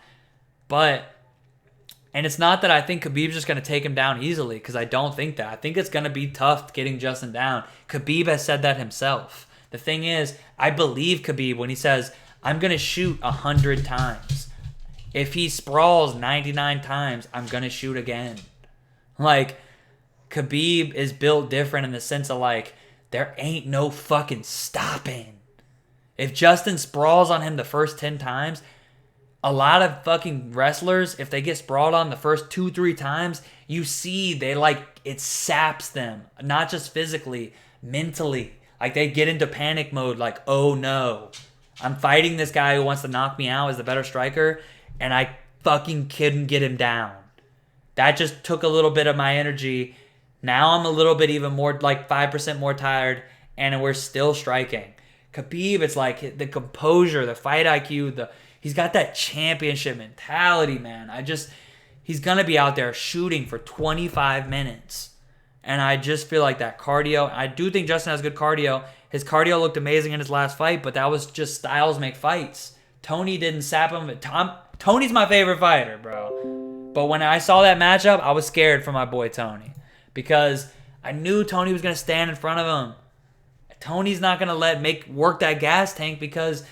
And it's not that I think Khabib's just going to take him down easily, because I don't think that. I think it's going to be tough getting Justin down. Khabib has said that himself. The thing is, I believe Khabib when he says, I'm going to shoot 100 times. If he sprawls 99 times, I'm going to shoot again. Like, Khabib is built different in the sense of, like, there ain't no fucking stopping. If Justin sprawls on him the first 10 times... A lot of fucking wrestlers, if they get sprawled on the first 2-3 times, you see it saps them. Not just physically, mentally. Like, they get into panic mode, like, oh no, I'm fighting this guy who wants to knock me out as the better striker, and I fucking couldn't get him down. That just took a little bit of my energy. Now I'm a little bit even more, like 5% more tired, and we're still striking. Khabib, it's like the composure, the fight IQ, he's got that championship mentality, man. He's going to be out there shooting for 25 minutes. And I just feel like that cardio, I do think Justin has good cardio. His cardio looked amazing in his last fight, but that was just styles make fights. Tony didn't sap him. Tony's my favorite fighter, bro. But when I saw that matchup, I was scared for my boy Tony. Because I knew Tony was going to stand in front of him. Tony's not going to work that gas tank because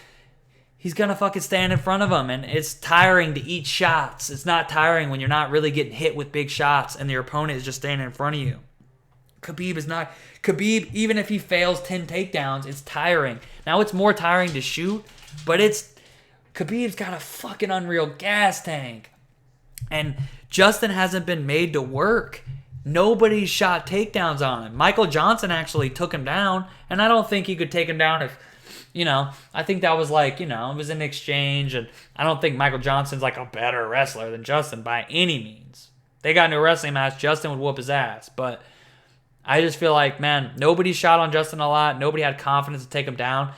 he's going to fucking stand in front of him. And it's tiring to eat shots. It's not tiring when you're not really getting hit with big shots and your opponent is just standing in front of you. Khabib is not. Khabib, even if he fails 10 takedowns, it's tiring. Now it's more tiring to shoot, but Khabib's got a fucking unreal gas tank. And Justin hasn't been made to work. Nobody shot takedowns on him. Michael Johnson actually took him down, and I don't think he could take him down if, I think that was it was an exchange, and I don't think Michael Johnson's like a better wrestler than Justin by any means. They got into a wrestling match, Justin would whoop his ass, but I just feel like, man, nobody shot on Justin a lot. Nobody had confidence to take him down.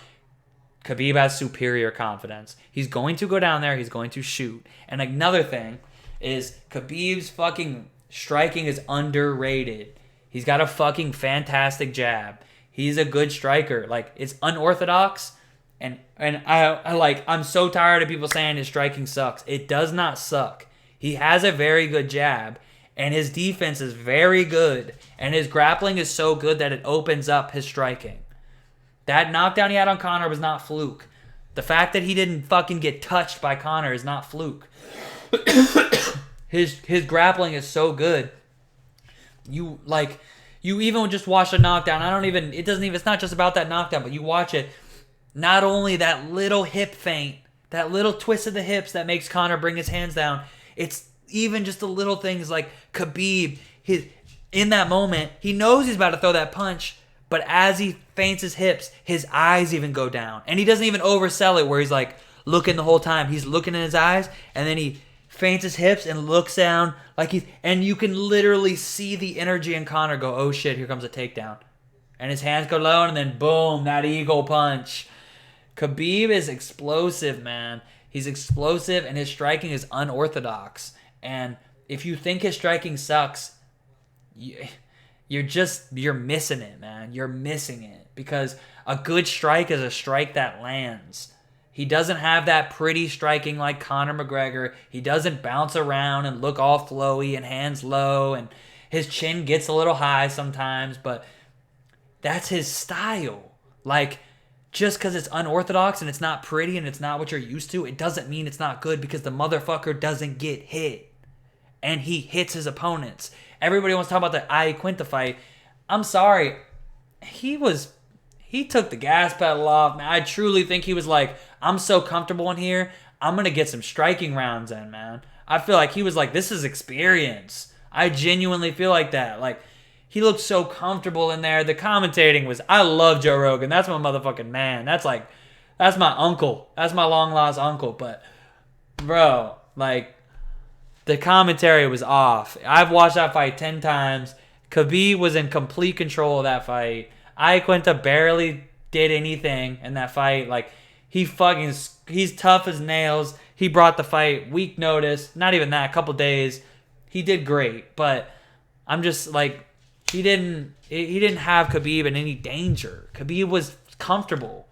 Khabib has superior confidence. He's going to go down there. He's going to shoot. And another thing is Khabib's fucking striking is underrated. He's got a fucking fantastic jab. He's a good striker. Like, it's unorthodox. And I'm so tired of people saying his striking sucks. It does not suck. He has a very good jab. And his defense is very good. And his grappling is so good that it opens up his striking. That knockdown he had on Conor was not fluke. The fact that he didn't fucking get touched by Conor is not fluke. His grappling is so good. You even just watch the knockdown. It's not just about that knockdown, but you watch it. Not only that little hip feint, that little twist of the hips that makes Conor bring his hands down. It's even just the little things like Khabib, in that moment, he knows he's about to throw that punch, but as he feints his hips, his eyes even go down. And he doesn't even oversell it where he's like looking the whole time. He's looking in his eyes, and then he feints his hips and looks down and you can literally see the energy in Conor go, oh shit, here comes a takedown. And his hands go low, and then boom, that eagle punch. Khabib is explosive, man. He's explosive, and his striking is unorthodox. And if you think his striking sucks, you're missing it, man. You're missing it. Because a good strike is a strike that lands. He doesn't have that pretty striking like Conor McGregor. He doesn't bounce around and look all flowy and hands low, and his chin gets a little high sometimes, but that's his style. Like, just because it's unorthodox and it's not pretty and it's not what you're used to, it doesn't mean it's not good, because the motherfucker doesn't get hit. And he hits his opponents. Everybody wants to talk about the Iaquinta fight. I'm sorry. He took the gas pedal off. Man, I truly think he was like, I'm so comfortable in here, I'm going to get some striking rounds in, man. I feel like he was like, this is experience. I genuinely feel like that. Like, he looked so comfortable in there. The commentating was, I love Joe Rogan. That's my motherfucking man. That's my uncle. That's my long lost uncle. But, bro, the commentary was off. I've watched that fight 10 times. Khabib was in complete control of that fight. Iaquinta barely did anything in that fight. He's tough as nails. He brought the fight week notice. Not even that, a couple days. He did great, but I'm just like, he didn't have Khabib in any danger. Khabib was comfortable.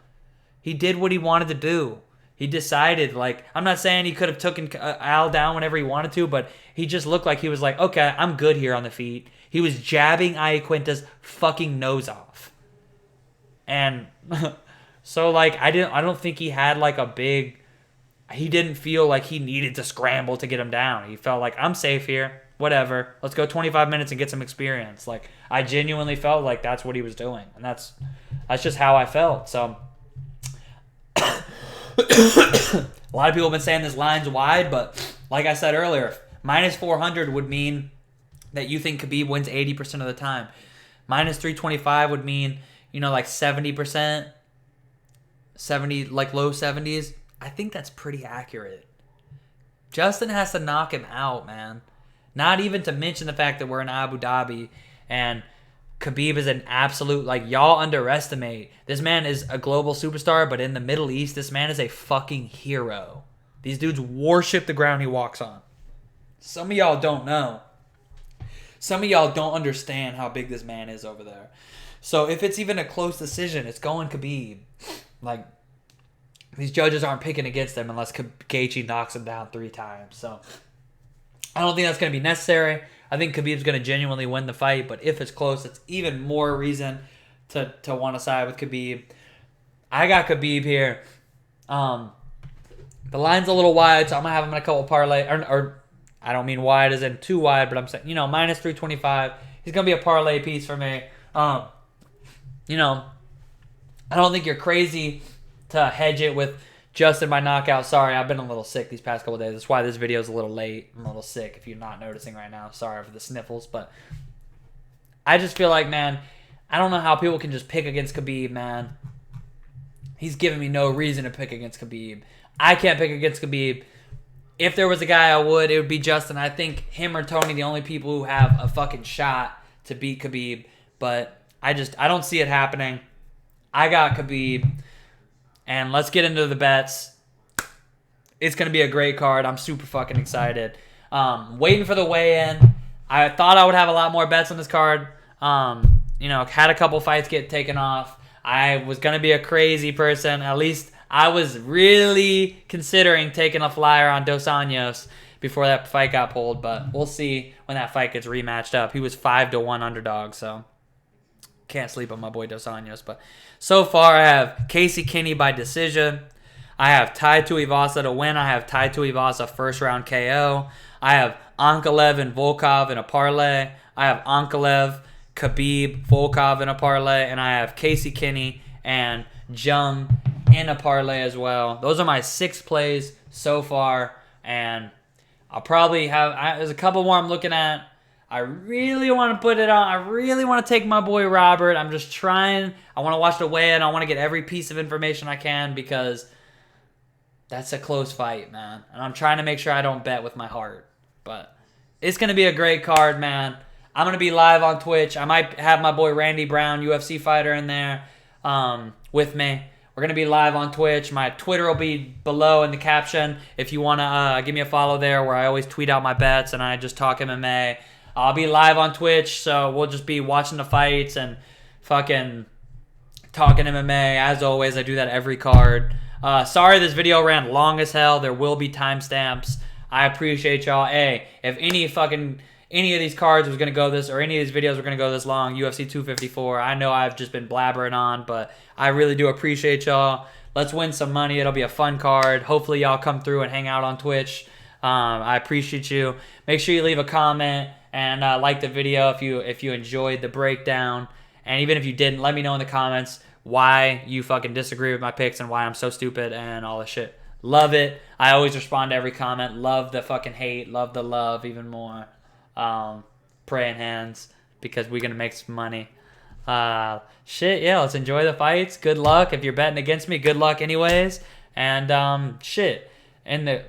He did what he wanted to do. He decided, I'm not saying he could have taken Al down whenever he wanted to, but he just looked like he was like, okay, I'm good here on the feet. He was jabbing Iaquinta's fucking nose off. And so, I don't think he had, he didn't feel like he needed to scramble to get him down. He felt like, I'm safe here, whatever. Let's go 25 minutes and get some experience. I genuinely felt like that's what he was doing. And that's just how I felt. So, a lot of people have been saying this line's wide, but like I said earlier, minus 400 would mean that you think Khabib wins 80% of the time. Minus 325 would mean like 70%, 70, like low 70s, I think that's pretty accurate. Justin has to knock him out, man. Not even to mention the fact that we're in Abu Dhabi and Khabib is an absolute, like, y'all underestimate. This man is a global superstar, but in the Middle East, this man is a fucking hero. These dudes worship the ground he walks on. Some of y'all don't know. Some of y'all don't understand how big this man is over there. So if it's even a close decision, it's going Khabib. Like, these judges aren't picking against him unless Gaethje knocks him down 3 times. So I don't think that's going to be necessary. I think Khabib's going to genuinely win the fight, but if it's close, it's even more reason to want to side with Khabib. I got Khabib here. The line's a little wide, so I'm going to have him in a couple parlay. Or I don't mean wide as in too wide, but I'm saying, minus 325. He's going to be a parlay piece for me. I don't think you're crazy to hedge it with Justin by knockout. Sorry, I've been a little sick these past couple of days. That's why this video is a little late. I'm a little sick if you're not noticing right now. Sorry for the sniffles, but I just feel like, man, I don't know how people can just pick against Khabib, man. He's giving me no reason to pick against Khabib. I can't pick against Khabib. If there was a guy I would, it would be Justin. I think him or Tony, the only people who have a fucking shot to beat Khabib, but I don't see it happening. I got Khabib. And let's get into the bets. It's going to be a great card. I'm super fucking excited. Waiting for the weigh-in. I thought I would have a lot more bets on this card. Had a couple fights get taken off. I was going to be a crazy person. At least I was really considering taking a flyer on Dos Anjos before that fight got pulled. But we'll see when that fight gets rematched up. He was 5-1 underdog, so can't sleep on my boy Dos Anjos. But so far, I have Kenney by decision. I have Tuivasa to win. I have Tuivasa first round KO. I have Ankalaev and Volkov in a parlay. I have Ankalaev, Khabib, Volkov in a parlay. And I have Kenney and Jung in a parlay as well. Those are my 6 plays so far. And I'll probably have... there's a couple more I'm looking at. I really want to put it on. I really want to take my boy Robert. I'm just trying. I want to watch the weigh-in. I want to get every piece of information I can because that's a close fight, man. And I'm trying to make sure I don't bet with my heart. But it's going to be a great card, man. I'm going to be live on Twitch. I might have my boy Randy Brown, UFC fighter, in there with me. We're going to be live on Twitch. My Twitter will be below in the caption if you want to give me a follow there where I always tweet out my bets and I just talk MMA. I'll be live on Twitch, so we'll just be watching the fights and fucking talking MMA. As always, I do that every card. Sorry this video ran long as hell. There will be timestamps. I appreciate y'all. Hey, if any of these cards was going to go this, or any of these videos were going to go this long, UFC 254, I know I've just been blabbering on, but I really do appreciate y'all. Let's win some money. It'll be a fun card. Hopefully y'all come through and hang out on Twitch. I appreciate you. Make sure you leave a comment and like the video if you enjoyed the breakdown. And even if you didn't, let me know in the comments why you fucking disagree with my picks and why I'm so stupid and all this shit. Love it. I always respond to every comment. Love the fucking hate. Love the love even more. Praying hands because we're going to make some money. Shit, yeah, let's enjoy the fights. Good luck. If you're betting against me, good luck anyways. And shit. And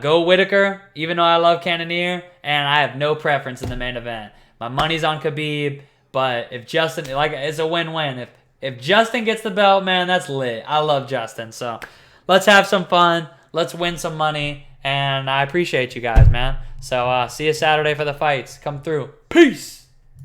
go Whittaker, even though I love Cannonier, and I have no preference in the main event. My money's on Khabib, but if Justin, it's a win-win. If Justin gets the belt, man, that's lit. I love Justin, so let's have some fun. Let's win some money, and I appreciate you guys, man. So see you Saturday for the fights. Come through. Peace!